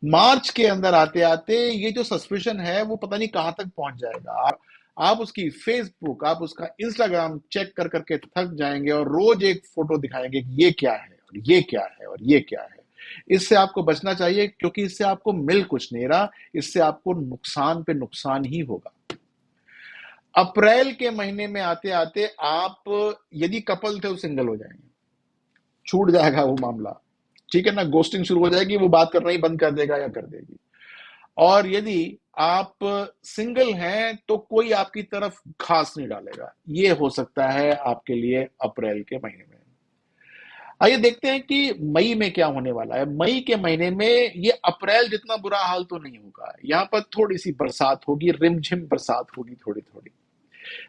मार्च के अंदर आते आते ये जो सस्पिशन है वो पता नहीं कहां तक पहुंच जाएगा। आप उसकी फेसबुक, आप उसका इंस्टाग्राम चेक कर करके थक जाएंगे और रोज एक फोटो दिखाएंगे कि ये क्या है और ये क्या है और ये क्या है। इससे आपको बचना चाहिए, क्योंकि इससे आपको मिल कुछ नहीं रहा, इससे आपको नुकसान पे नुकसान ही होगा। अप्रैल के महीने में आते आते आप यदि कपल थे तो सिंगल हो जाएंगे, छूट जाएगा वो मामला। ठीक है ना, गोस्टिंग शुरू हो जाएगी, वो बात करना ही बंद कर देगा या कर देगी। और यदि आप सिंगल हैं तो कोई आपकी तरफ खास नहीं डालेगा। ये हो सकता है आपके लिए अप्रैल के महीने में। आइए देखते हैं कि मई में क्या होने वाला है। मई के महीने में ये अप्रैल जितना बुरा हाल तो नहीं होगा। यहाँ पर थोड़ी सी बरसात होगी, रिमझिम बरसात होगी थोड़ी थोड़ी।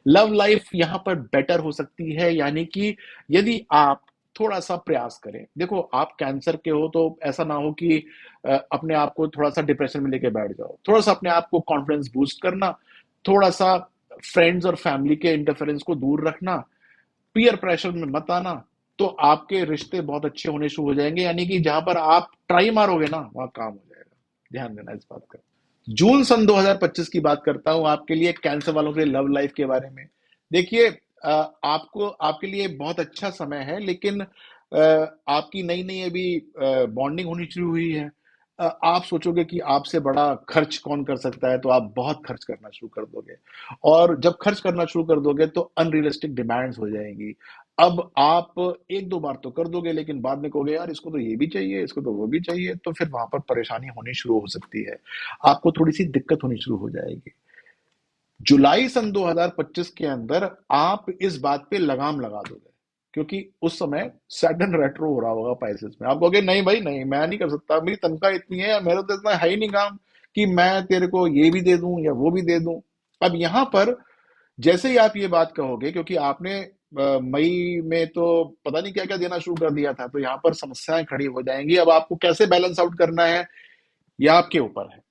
लव लाइफ यहाँ पर बेटर हो सकती है, यानी कि यदि आप थोड़ा सा प्रयास करें। देखो, आप कैंसर के हो तो ऐसा ना हो कि अपने आप को थोड़ा सा डिप्रेशन में लेके बैठ जाओ। थोड़ा सा अपने आप को कॉन्फिडेंस बूस्ट करना, थोड़ा सा फ्रेंड्स और फैमिली के इंटरफेरेंस को दूर रखना, पीयर प्रेशर में मत आना, तो आपके रिश्ते बहुत अच्छे होने शुरू हो जाएंगे। यानी कि जहां पर आप ट्राई मारोगे ना, वहां काम हो जाएगा। ध्यान देना इस बात का। जून सन 2025 की बात करता हूं आपके लिए, कैंसर वालों के लिए लव लाइफ के बारे में। देखिए, आपको आपके लिए बहुत अच्छा समय है, लेकिन आपकी नई नई अभी बॉन्डिंग होनी शुरू हुई है। आप सोचोगे कि आपसे बड़ा खर्च कौन कर सकता है, तो आप बहुत खर्च करना शुरू कर दोगे। और जब खर्च करना शुरू कर दोगे तो अनरियलिस्टिक डिमांड्स हो जाएंगी। अब आप एक दो बार तो कर दोगे, लेकिन बाद में कहोगे यार इसको तो ये भी चाहिए, इसको तो वो भी चाहिए, तो फिर वहां पर परेशानी होनी शुरू हो सकती है। आपको थोड़ी सी दिक्कत होनी शुरू हो जाएगी। जुलाई सन 2025 के अंदर आप इस बात पे लगाम लगा दोगे, क्योंकि उस समय सैटर्न रेट्रो हो रहा होगा पाइसेस में। आप कहोगे नहीं भाई नहीं, मैं नहीं कर सकता, मेरी तनख्वाह इतनी है, मेरे तो इतना है ही नहीं काम कि मैं तेरे को ये भी दे दूं या वो भी दे दूं। अब यहां पर जैसे ही आप ये बात कहोगे, क्योंकि आपने मई में तो पता नहीं क्या क्या देना शुरू कर दिया था, तो यहाँ पर समस्याएं खड़ी हो जाएंगी। अब आपको कैसे बैलेंस आउट करना है, यह आपके ऊपर है।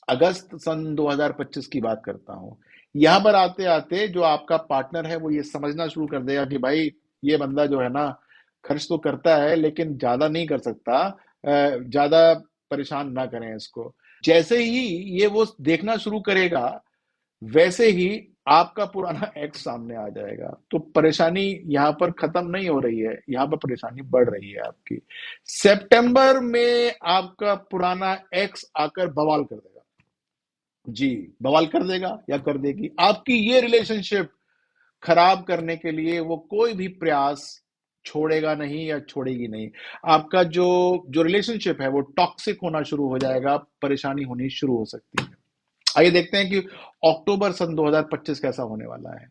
अगस्त सन 2025 की बात करता हूं। यहां पर आते आते जो आपका पार्टनर है वो ये समझना शुरू कर देगा कि भाई ये बंदा जो है ना, खर्च तो करता है लेकिन ज्यादा नहीं कर सकता, ज्यादा परेशान ना करें इसको। जैसे ही ये वो देखना शुरू करेगा, वैसे ही आपका पुराना एक्स सामने आ जाएगा। तो परेशानी यहाँ पर खत्म नहीं हो रही है, यहाँ पर परेशानी बढ़ रही है आपकी। सितंबर में आपका पुराना एक्स आकर बवाल कर देगा। जी, बवाल कर देगा या कर देगी। आपकी ये रिलेशनशिप खराब करने के लिए वो कोई भी प्रयास छोड़ेगा नहीं या छोड़ेगी नहीं। आपका जो जो रिलेशनशिप है वो टॉक्सिक होना शुरू हो जाएगा, परेशानी होनी शुरू हो सकती है। आइए देखते हैं कि अक्टूबर सन 2025 कैसा होने वाला है।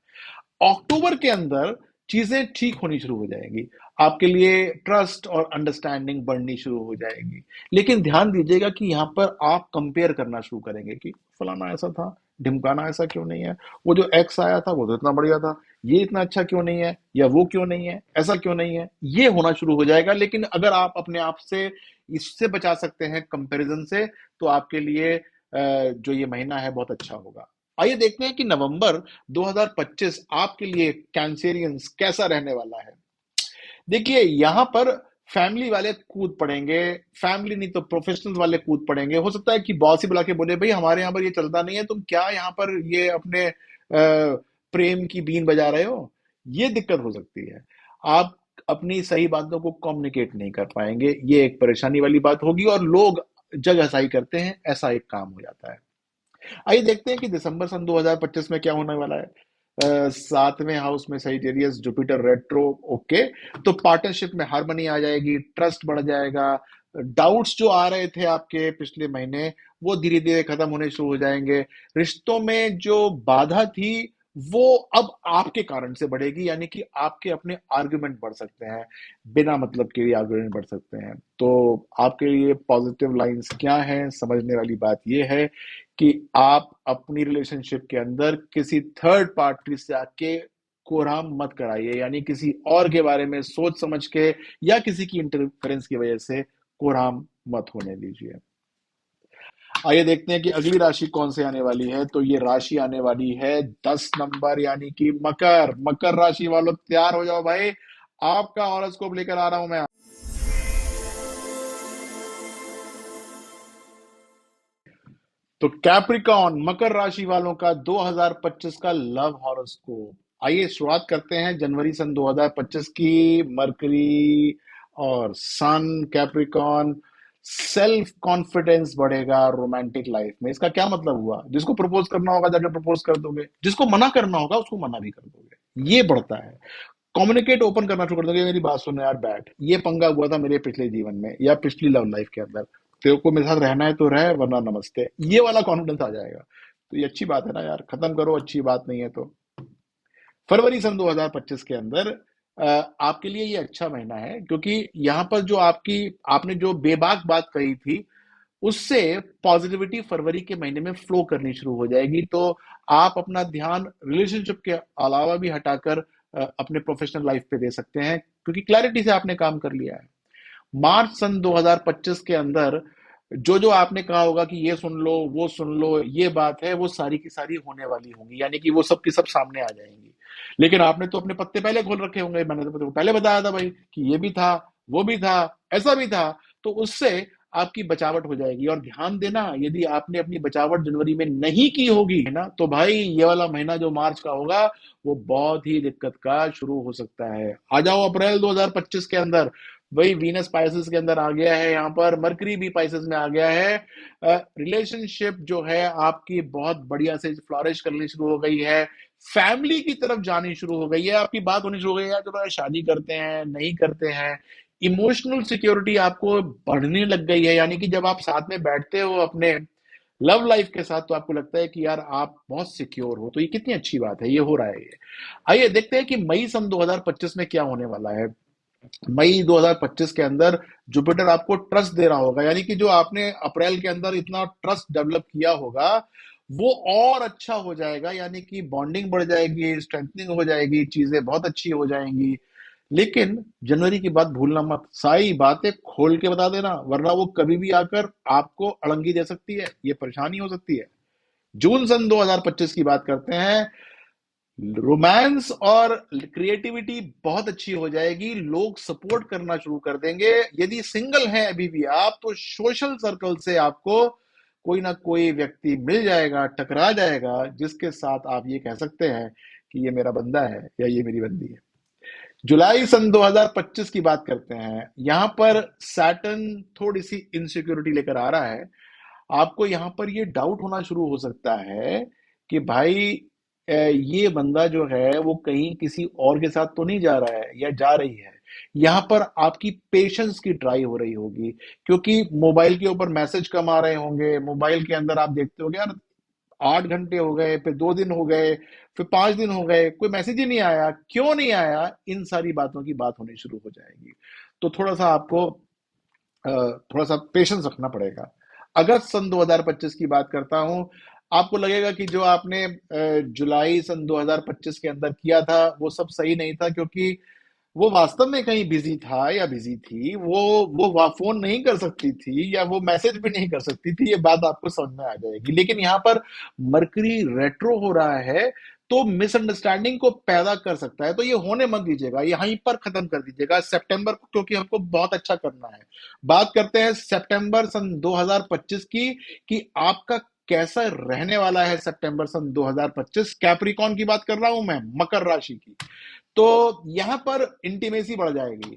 अक्टूबर के अंदर चीजें ठीक होनी शुरू हो जाएंगी। आपके लिए ट्रस्ट और अंडरस्टैंडिंग बढ़नी शुरू हो जाएगी। लेकिन ध्यान दीजिएगा कि यहाँ पर आप कंपेयर करना शुरू करेंगे कि फलाना ऐसा था, ढिमकाना ऐसा क्यों नहीं है, वो जो एक्स आया था वो तो इतना बढ़िया था, ये इतना अच्छा क्यों नहीं है, या वो क्यों नहीं है, ऐसा क्यों नहीं है, ये होना शुरू हो जाएगा। लेकिन अगर आप अपने आप से इससे बचा सकते हैं कंपैरिजन से, तो आपके लिए जो ये महीना है बहुत अच्छा होगा। आइए देखते हैं कि नवंबर 2025 आपके लिए कैंसेरियंस कैसा रहने वाला है। देखिए, यहां पर फैमिली वाले कूद पड़ेंगे, फैमिली नहीं तो प्रोफेशनल वाले कूद पड़ेंगे। हो सकता है कि बॉस ही बुला के बोले भाई हमारे यहाँ पर ये चलता नहीं है, तुम क्या यहाँ पर ये अपने प्रेम की बीन बजा रहे हो। ये दिक्कत हो सकती है। आप अपनी सही बातों को कम्युनिकेट नहीं कर पाएंगे, ये एक परेशानी वाली बात होगी। और लोग जगहसाई करते हैं, ऐसा एक काम हो जाता है। आइए देखते हैं कि दिसंबर सन 2025 में क्या होने वाला है। सातवें हाउस में सजिटेरियस, जुपिटर रेट्रो। ओके, तो पार्टनरशिप में हार्मनी आ जाएगी, ट्रस्ट बढ़ जाएगा। डाउट्स जो आ रहे थे आपके पिछले महीने, वो धीरे धीरे खत्म होने शुरू हो जाएंगे। रिश्तों में जो बाधा थी वो अब आपके कारण से बढ़ेगी, यानी कि आपके अपने आर्गुमेंट बढ़ सकते हैं, बिना मतलब के लिए आर्गुमेंट बढ़ सकते हैं। तो आपके लिए पॉजिटिव लाइंस क्या हैं, समझने वाली बात यह है कि आप अपनी रिलेशनशिप के अंदर किसी थर्ड पार्टी से आके कोराम मत कराइए, यानी किसी और के बारे में सोच समझ के या किसी की इंटरफेरेंस की वजह से कोराम मत होने दीजिए। आइए देखते हैं कि अगली राशि कौन सी आने वाली है। तो ये राशि आने वाली है 10 नंबर, यानी कि मकर। मकर राशि वालों तैयार हो जाओ भाई, आपका हॉरोस्कोप लेकर आ रहा हूं मैं। तो कैप्रिकॉन, मकर राशि वालों का 2025 का लव हॉरोस्कोप। आइए शुरुआत करते हैं जनवरी सन 2025 की। मरकरी और सन, कैप्रिकॉन। सेल्फ कॉन्फिडेंस बढ़ेगा रोमांटिक लाइफ में। इसका क्या मतलब हुआ? जिसको प्रपोज करना होगा जाकर प्रपोज कर दोगे, जिसको मना करना होगा उसको मना भी कर दोगे, ये बढ़ता है। कम्युनिकेट ओपन करना शुरू कर दोगे, मेरी बात सुनो यार, बैठ, ये पंगा हुआ था मेरे पिछले जीवन में या पिछली लव लाइफ के अंदर, तेरे को मेरे साथ रहना है तो रह, वरना नमस्ते। ये वाला कॉन्फिडेंस आ जाएगा। तो ये अच्छी बात है ना यार, खत्म करो, अच्छी बात नहीं है तो। फरवरी सन 2025 के अंदर आपके लिए ये अच्छा महीना है, क्योंकि यहाँ पर जो आपने जो बेबाक बात कही थी, उससे पॉजिटिविटी फरवरी के महीने में फ्लो करनी शुरू हो जाएगी। तो आप अपना ध्यान रिलेशनशिप के अलावा भी हटाकर अपने प्रोफेशनल लाइफ पे दे सकते हैं, क्योंकि क्लैरिटी से आपने काम कर लिया है। मार्च सन 2025 के अंदर जो जो आपने कहा होगा कि ये सुन लो, वो सुन लो, ये बात है, वो सारी की सारी होने वाली होंगी, यानी कि वो सब की सब सामने आ जाएंगी। लेकिन आपने तो अपने पत्ते पहले खोल रखे होंगे, मैंने तो पहले बताया था भाई कि ये भी था, वो भी था, ऐसा भी था। तो उससे आपकी बचावट हो जाएगी। और ध्यान देना, यदि आपने अपनी बचावट जनवरी में नहीं की होगी है ना, तो भाई ये वाला महीना जो मार्च का होगा वो बहुत ही दिक्कत का शुरू हो सकता है। आ जाओ अप्रैल 2025 के अंदर, वही वीनस पाइसेस के अंदर आ गया है, यहाँ पर मरकरी भी पाइसेस में आ गया है। रिलेशनशिप जो है आपकी बहुत बढ़िया से फ्लॉरिश करनी शुरू हो गई है, फैमिली की तरफ जानी शुरू हो गई है, आपकी बात होनी शुरू हो गई है, चलो यार शादी करते हैं, नहीं करते हैं। इमोशनल सिक्योरिटी आपको बढ़ने लग गई है, यानी कि जब आप साथ में बैठते हो अपने लव लाइफ के साथ, तो आपको लगता है कि यार आप बहुत सिक्योर हो। तो ये कितनी अच्छी बात है, ये हो रहा है ये। आइए देखते हैं कि मई सन 2025 में क्या होने वाला है। मई 2025 के अंदर जुपिटर आपको ट्रस्ट दे रहा होगा, यानी कि जो आपने अप्रैल के अंदर इतना ट्रस्ट डेवलप किया होगा वो और अच्छा हो जाएगा, यानी कि बॉन्डिंग बढ़ जाएगी, स्ट्रेंथनिंग हो जाएगी, चीजें बहुत अच्छी हो जाएंगी। लेकिन जनवरी की बात भूलना मत, सारी बातें खोल के बता देना, वरना वो कभी भी आकर आपको अड़ंगी दे सकती है, ये परेशानी हो सकती है। जून सन 2025 की बात करते हैं। रोमांस और क्रिएटिविटी बहुत अच्छी हो जाएगी, लोग सपोर्ट करना शुरू कर देंगे। यदि सिंगल हैं अभी भी आप, तो सोशल सर्कल से आपको कोई ना कोई व्यक्ति मिल जाएगा, टकरा जाएगा, जिसके साथ आप ये कह सकते हैं कि ये मेरा बंदा है या ये मेरी बंदी है। जुलाई सन 2025 की बात करते हैं। यहां पर सैटर्न थोड़ी सी इनसिक्योरिटी लेकर आ रहा है। आपको यहां पर ये डाउट होना शुरू हो सकता है कि भाई ये बंदा जो है वो कहीं किसी और के साथ तो नहीं जा रहा है या जा रही है। यहां पर आपकी पेशेंस की ट्राई हो रही होगी, क्योंकि मोबाइल के ऊपर मैसेज कम आ रहे होंगे। मोबाइल के अंदर आप देखते हो यार, 8 घंटे हो गए, फिर 2 दिन हो गए, फिर 5 दिन हो गए, कोई मैसेज ही नहीं आया, क्यों नहीं आया? इन सारी बातों की बात होनी शुरू हो जाएगी। तो थोड़ा सा आपको थोड़ा सा पेशेंस रखना पड़ेगा। अगस्त सन 2025 की बात करता हूं। आपको लगेगा कि जो आपने जुलाई सन 2025 के अंदर किया था वो सब सही नहीं था, क्योंकि वो वास्तव में कहीं बिजी था या बिजी थी, वो फोन नहीं कर सकती थी या वो मैसेज भी नहीं कर सकती थी, ये बात आपको समझ में आ जाएगी। लेकिन यहाँ पर मरकरी रेट्रो हो रहा है, तो मिसअंडरस्टैंडिंग को पैदा कर सकता है, तो ये होने मत दीजिएगा, यहीं पर खत्म कर दीजिएगा सितंबर को, क्योंकि हमको बहुत अच्छा करना है। बात करते हैं सितंबर सन 2025 की, कि आपका कैसा रहने वाला है सितंबर सन 2025। कैप्रिकॉन की बात कर रहा हूं मैं, मकर राशि की। तो यहां पर इंटीमेसी बढ़ जाएगी,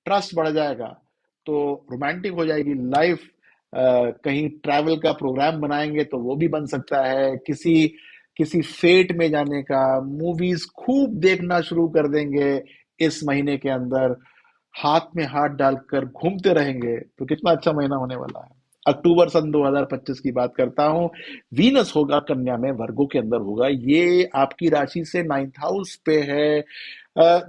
ट्रस्ट बढ़ जाएगा, तो रोमांटिक हो जाएगी लाइफ। कहीं ट्रैवल का प्रोग्राम बनाएंगे तो वो भी बन सकता है, किसी किसी फेट में जाने का, मूवीज खूब देखना शुरू कर देंगे इस महीने के अंदर, हाथ में हाथ डालकर घूमते रहेंगे, तो कितना अच्छा महीना होने वाला है। अक्टूबर सन 2025 की बात करता हूं। वीनस होगा कन्या में, वर्गो के अंदर होगा, ये आपकी राशि से 9th हाउस पे है।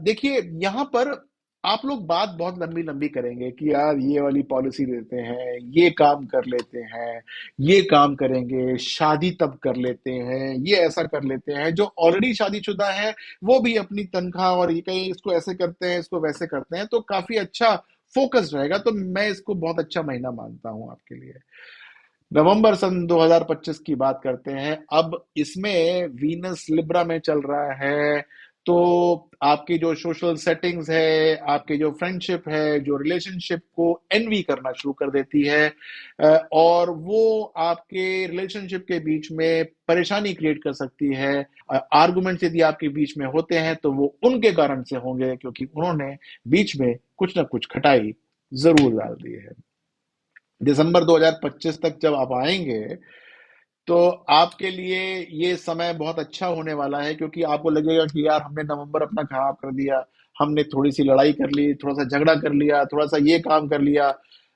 देखिए यहां पर आप लोग बात बहुत लंबी लंबी करेंगे कि यार ये वाली पॉलिसी लेते हैं, ये काम कर लेते हैं, ये काम करेंगे, शादी तब कर लेते हैं, ये ऐसा कर लेते हैं। जो ऑलरेडी शादीशुदा है वो भी अपनी तनख्वाह और ये कहीं इसको ऐसे करते हैं, इसको वैसे करते हैं, तो काफी अच्छा फोकस रहेगा। तो मैं इसको बहुत अच्छा महीना मानता हूं आपके लिए। नवंबर सन 2025 की बात करते हैं। अब इसमें वीनस लिब्रा में चल रहा है, तो आपकी जो सोशल सेटिंग्स है, आपकी जो फ्रेंडशिप है, जो रिलेशनशिप को एनवी करना शुरू कर देती है, और वो आपके रिलेशनशिप के बीच में परेशानी क्रिएट कर सकती है। आर्गुमेंट्स यदि आपके बीच में होते हैं तो वो उनके कारण से होंगे, क्योंकि उन्होंने बीच में कुछ ना कुछ खटाई जरूर डाल दी है। दिसंबर 2025 तक जब आप आएंगे तो आपके लिए ये समय बहुत अच्छा होने वाला है, क्योंकि आपको लगेगा कि यार हमने नवंबर अपना खराब कर दिया, हमने थोड़ी सी लड़ाई कर ली, थोड़ा सा झगड़ा कर लिया, थोड़ा सा ये काम कर लिया।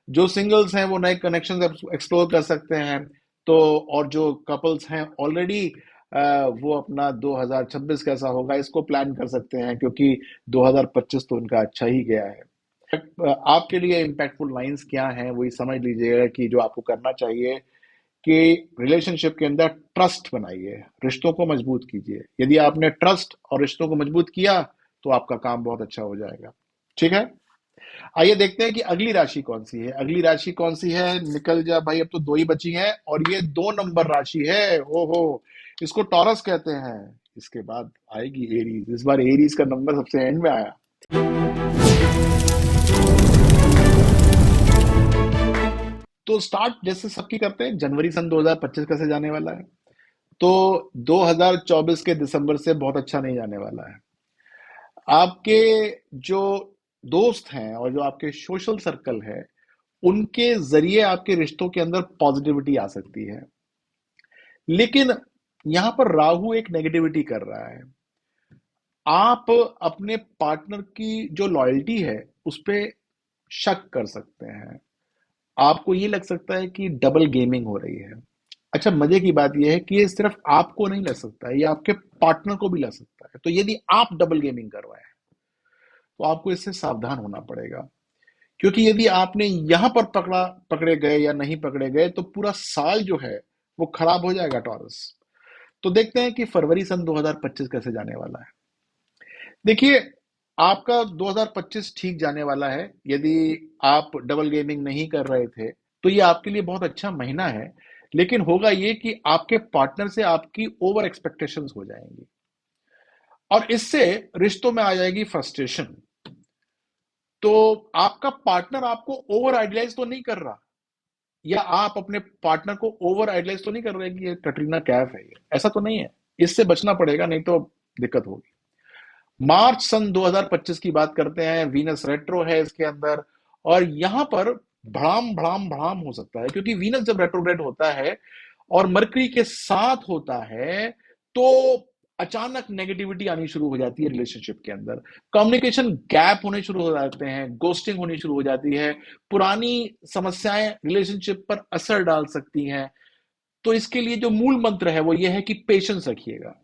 जो सिंगल्स हैं वो नए कनेक्शंस एक्सप्लोर कर सकते हैं, तो और जो कपल्स हैं ऑलरेडी वो अपना 2026 कैसा होगा इसको प्लान कर सकते हैं, क्योंकि 2025 तो उनका अच्छा ही गया है। आपके लिए इम्पैक्टफुल लाइंस क्या हैं वही समझ लीजिएगा कि जो आपको करना चाहिए कि रिलेशनशिप के अंदर ट्रस्ट बनाइए, रिश्तों को मजबूत कीजिए। यदि आपने ट्रस्ट और रिश्तों को मजबूत किया तो आपका काम बहुत अच्छा हो जाएगा। ठीक है, आइए देखते हैं कि अगली राशि कौन सी है। अगली राशि कौन सी है, निकल जा भाई, अब तो दो ही बची हैं और ये 2 नंबर राशि है। ओहो, इसको टॉरस कहते हैं। इसके बाद आएगी एरीज। इस बार एरीज का नंबर सबसे एंड में आया। तो स्टार्ट जैसे सबकी करते हैं, जनवरी सन 2025 कैसे जाने वाला है। तो 2024 के दिसंबर से बहुत अच्छा नहीं जाने वाला है। आपके जो दोस्त हैं और जो आपके सोशल सर्कल है, उनके जरिए आपके रिश्तों के अंदर पॉजिटिविटी आ सकती है, लेकिन यहां पर राहु एक नेगेटिविटी कर रहा है। आप अपने पार्टनर की जो लॉयल्टी है उस पे शक कर सकते हैं। आपको ये लग सकता है कि डबल गेमिंग हो रही है। अच्छा, मजे की बात यह है कि ये सिर्फ आपको नहीं लग सकता है, ये आपके पार्टनर को भी लग सकता है। तो यदि आप डबल गेमिंग कर रहे हैं तो आपको इससे सावधान होना पड़ेगा, क्योंकि यदि आपने यहां पर पकड़े गए या नहीं पकड़े गए तो पूरा साल जो है वो खराब हो जाएगा टॉरस। तो देखते हैं कि फरवरी सन 2025 कैसे जाने वाला है। देखिए, आपका 2025 ठीक जाने वाला है। यदि आप डबल गेमिंग नहीं कर रहे थे तो ये आपके लिए बहुत अच्छा महीना है, लेकिन होगा ये कि आपके पार्टनर से आपकी ओवर एक्सपेक्टेशंस हो जाएंगी और इससे रिश्तों में आ जाएगी फ्रस्ट्रेशन। तो आपका पार्टनर आपको ओवर आइडियलाइज तो नहीं कर रहा, या आप अपने पार्टनर को ओवर आइडियलाइज तो नहीं कर रहे कि ये कटरीना कैफ है, ये ऐसा तो नहीं है। इससे बचना पड़ेगा, नहीं तो दिक्कत होगी। मार्च सन 2025 की बात करते हैं, वीनस रेट्रो है इसके अंदर, और यहां पर भड़ाम भड़ाम भड़ाम हो सकता है, क्योंकि वीनस जब रेट्रोग्रेड होता है और मरकरी के साथ होता है तो अचानक नेगेटिविटी आनी शुरू हो जाती है रिलेशनशिप के अंदर। कम्युनिकेशन गैप होने शुरू हो जाते हैं, गोस्टिंग होनी शुरू हो जाती है, पुरानी समस्याएं रिलेशनशिप पर असर डाल सकती हैं। तो इसके लिए जो मूल मंत्र है वो ये है कि पेशेंस रखिएगा।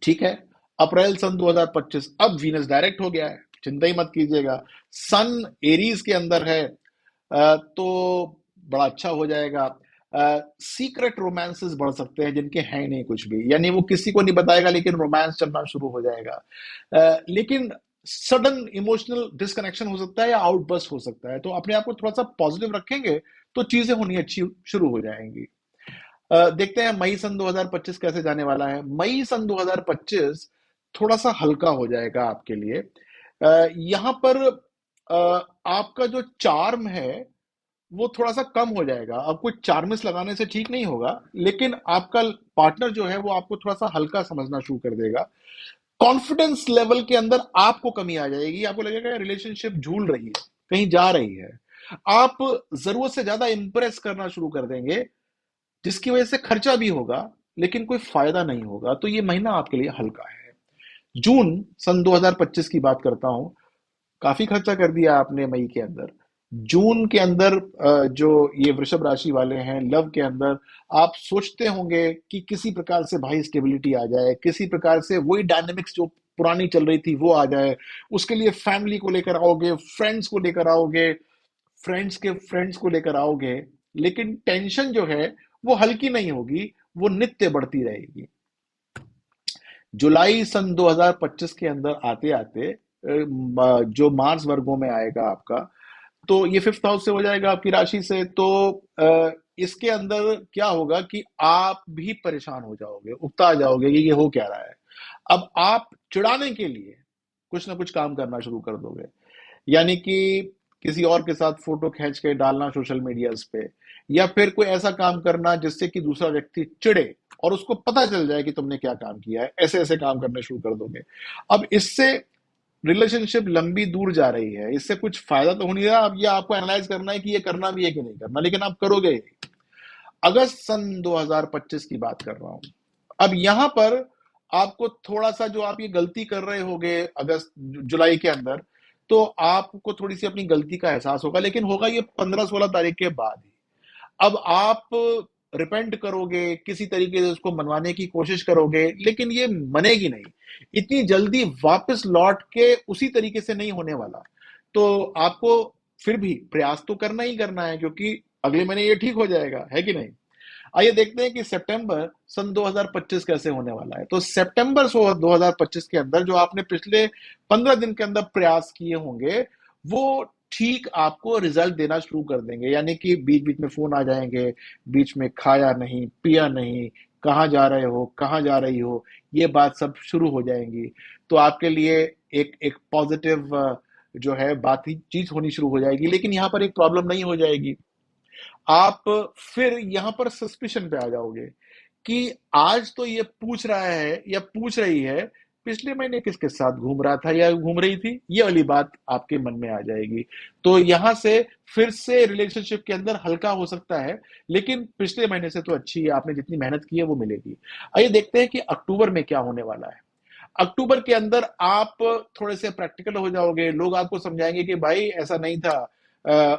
ठीक है, अप्रैल सन 2025 अब वीनस डायरेक्ट हो गया है, चिंता ही मत कीजिएगा। सन एरीज के अंदर है, तो बड़ा अच्छा हो जाएगा। सीक्रेट रोमांसेस बढ़ सकते हैं जिनके हैं नहीं कुछ भी, यानी वो किसी को नहीं बताएगा लेकिन रोमांस चलना शुरू हो जाएगा। लेकिन सडन इमोशनल डिसकनेक्शन हो सकता है या आउटबर्स्ट हो सकता है, तो अपने आप को थोड़ा सा पॉजिटिव रखेंगे तो चीजें होनी अच्छी शुरू हो जाएंगी। देखते हैं मई सन 2025 कैसे जाने वाला है। मई सन 2025 थोड़ा सा हल्का हो जाएगा आपके लिए। यहां पर आपका जो चार्म है वो थोड़ा सा कम हो जाएगा। अब कोई चार्मिस लगाने से ठीक नहीं होगा, लेकिन आपका पार्टनर जो है वो आपको थोड़ा सा हल्का समझना शुरू कर देगा। कॉन्फिडेंस लेवल के अंदर आपको कमी आ जाएगी, आपको लगेगा रिलेशनशिप झूल रही है, कहीं जा रही है। आप जरूरत से ज्यादा इंप्रेस करना शुरू कर देंगे, जिसकी वजह से खर्चा भी होगा लेकिन कोई फायदा नहीं होगा। तो ये महीना आपके लिए हल्का है। जून सन 2025 की बात करता हूं। काफी खर्चा कर दिया आपने मई के अंदर। जून के अंदर जो ये वृषभ राशि वाले हैं, लव के अंदर आप सोचते होंगे कि किसी प्रकार से भाई स्टेबिलिटी आ जाए, किसी प्रकार से वही डायनेमिक्स जो पुरानी चल रही थी वो आ जाए। उसके लिए फैमिली को लेकर आओगे, फ्रेंड्स को लेकर आओगे, फ्रेंड्स के फ्रेंड्स को लेकर आओगे, लेकिन टेंशन जो है वो हल्की नहीं होगी, वो नित्य बढ़ती रहेगी। जुलाई सन 2025 के अंदर आते आते जो मार्स वर्गों में आएगा आपका, तो ये फिफ्थ हाउस से हो जाएगा आपकी राशि से। तो इसके अंदर क्या होगा कि आप भी परेशान हो जाओगे, उकता जाओगे कि ये हो क्या रहा है। अब आप चिढ़ाने के लिए कुछ ना कुछ काम करना शुरू कर दोगे, यानी कि किसी और के साथ फोटो खींच के डालना सोशल मीडियाज पे, या फिर कोई ऐसा काम करना जिससे कि दूसरा व्यक्ति चिढ़े और उसको पता चल जाए कि तुमने क्या काम किया है। ऐसे ऐसे काम करने शुरू कर दोगे। अब इससे रिलेशनशिप लंबी दूर जा रही है, इससे कुछ फायदा तो हो नहीं रहा। अब ये आपको एनालाइज करना है कि ये करना भी है कि नहीं करना, लेकिन आप करोगे। अगस्त सन 2025 की बात कर रहा हूं। अब यहां पर आपको थोड़ा सा, जो आप ये गलती कर रहे होगे अगस्त जुलाई के अंदर, तो आपको थोड़ी सी अपनी गलती का एहसास होगा, लेकिन होगा ये 15-16 तारीख के बाद ही। अब आप रिपेंट करोगे, किसी तरीके से उसको मनवाने की कोशिश करोगे, लेकिन ये मनेगी नहीं। इतनी जल्दी वापस लौट के उसी तरीके से नहीं होने वाला। तो आपको फिर भी प्रयास तो करना ही करना है, क्योंकि अगले महीने ये ठीक हो जाएगा, है कि नहीं। आइए देखते हैं कि सितंबर सन 2025 कैसे होने वाला है। तो सितंबर 2025 के अंदर जो आपने पिछले 15 दिन के अंदर प्रयास किए होंगे, वो ठीक आपको रिजल्ट देना शुरू कर देंगे। यानी कि बीच बीच में फोन आ जाएंगे, बीच में खाया नहीं, पिया नहीं, कहाँ जा रहे हो, कहाँ जा रही हो, ये बात सब शुरू हो जाएंगी। तो आपके लिए एक एक पॉजिटिव जो है बात ही चीज होनी शुरू हो जाएगी। लेकिन यहाँ पर एक प्रॉब्लम नहीं हो जाएगी, आप फिर यहां पर सस्पिशन पे आ जाओगे कि आज तो ये पूछ रहा है या पूछ रही है, पिछले महीने किसके साथ घूम रहा था या घूम रही थी, ये वाली बात आपके मन में आ जाएगी। तो यहां से फिर से रिलेशनशिप के अंदर हल्का हो सकता है, लेकिन पिछले महीने से तो अच्छी है, आपने जितनी मेहनत की है वो मिलेगी। आइए देखते हैं कि अक्टूबर में क्या होने वाला है। अक्टूबर के अंदर आप थोड़े से प्रैक्टिकल हो जाओगे, लोग आपको समझाएंगे कि भाई ऐसा नहीं था,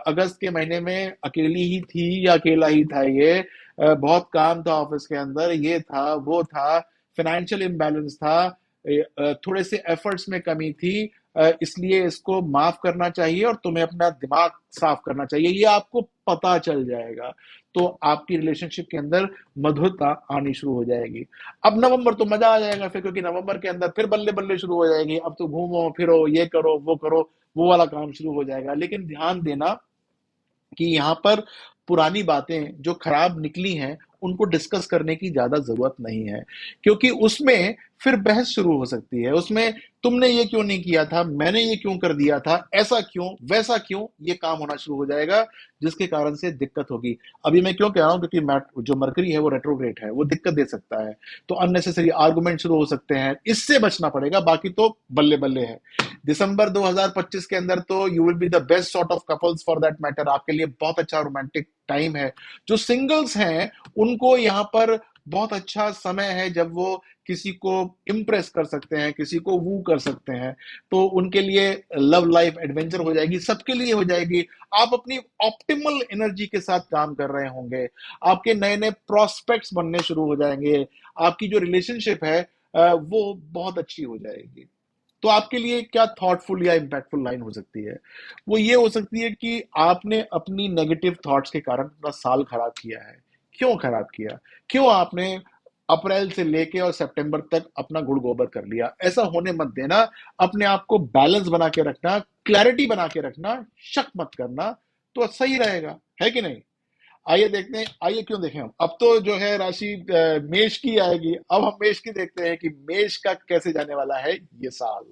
अगस्त के महीने में अकेली ही थी या अकेला ही था ये, बहुत काम था ऑफिस के अंदर, ये था वो था, फाइनेंशियल इम्बैलेंस था, थोड़े से एफर्ट्स में कमी थी, इसलिए इसको माफ करना चाहिए और तुम्हें अपना दिमाग साफ करना चाहिए, ये आपको पता चल जाएगा। तो आपकी रिलेशनशिप के अंदर मधुरता आनी शुरू हो जाएगी। अब नवंबर तो मजा आ जाएगा फिर, क्योंकि नवंबर के अंदर फिर बल्ले बल्ले शुरू हो जाएगी। अब तो घूमो फिरो, ये करो वो करो, वो वाला काम शुरू हो जाएगा। लेकिन ध्यान देना कि यहाँ पर पुरानी बातें जो खराब निकली हैं उनको डिस्कस करने की ज्यादा जरूरत नहीं है, क्योंकि उसमें फिर बहस शुरू हो सकती है। उसमें तुमने ये क्यों नहीं किया था, मैंने ये क्यों कर दिया था, ऐसा क्यों वैसा क्यों, ये काम होना शुरू हो जाएगा, जिसके कारण से दिक्कत होगी। अभी मैं क्यों कह रहा हूं, क्योंकि जो मरकरी है वो रेट्रोग्रेड है, वो दिक्कत दे सकता है। तो अननेसेसरी आर्गुमेंट शुरू हो सकते हैं, इससे बचना पड़ेगा। बाकी तो बल्ले बल्ले है। दिसंबर 2025 के अंदर तो you will be the best sort of couples for that matter, आपके लिए बहुत अच्छा रोमांटिक टाइम है। जो सिंगल्स हैं उनको यहाँ पर बहुत अच्छा समय है, जब वो किसी को इम्प्रेस कर सकते हैं, किसी को वू कर सकते हैं। तो उनके लिए लव लाइफ एडवेंचर हो जाएगी, सबके लिए हो जाएगी। आप अपनी ऑप्टिमल एनर्जी के साथ काम कर रहे होंगे, आपके नए नए प्रोस्पेक्ट्स बनने शुरू हो जाएंगे, आपकी जो रिलेशनशिप है वो बहुत अच्छी हो जाएगी। तो आपके लिए क्या थॉटफुल या इम्पैक्टफुल लाइन हो सकती है, वो ये हो सकती है कि आपने अपनी नेगेटिव थॉट्स के कारण अपना साल खराब किया है। क्यों खराब किया, क्यों आपने अप्रैल से लेके और सितंबर तक अपना गुड़ गोबर कर लिया। ऐसा होने मत देना। अपने आप को बैलेंस बना के रखना, क्लैरिटी बना के रखना, शक मत करना, तो सही रहेगा, है कि नहीं। आइए देखते हैं, आइए क्यों देखें हम। अब तो जो है राशि मेष की आएगी। अब हम मेष की देखते हैं कि मेष का कैसे जाने वाला है ये साल।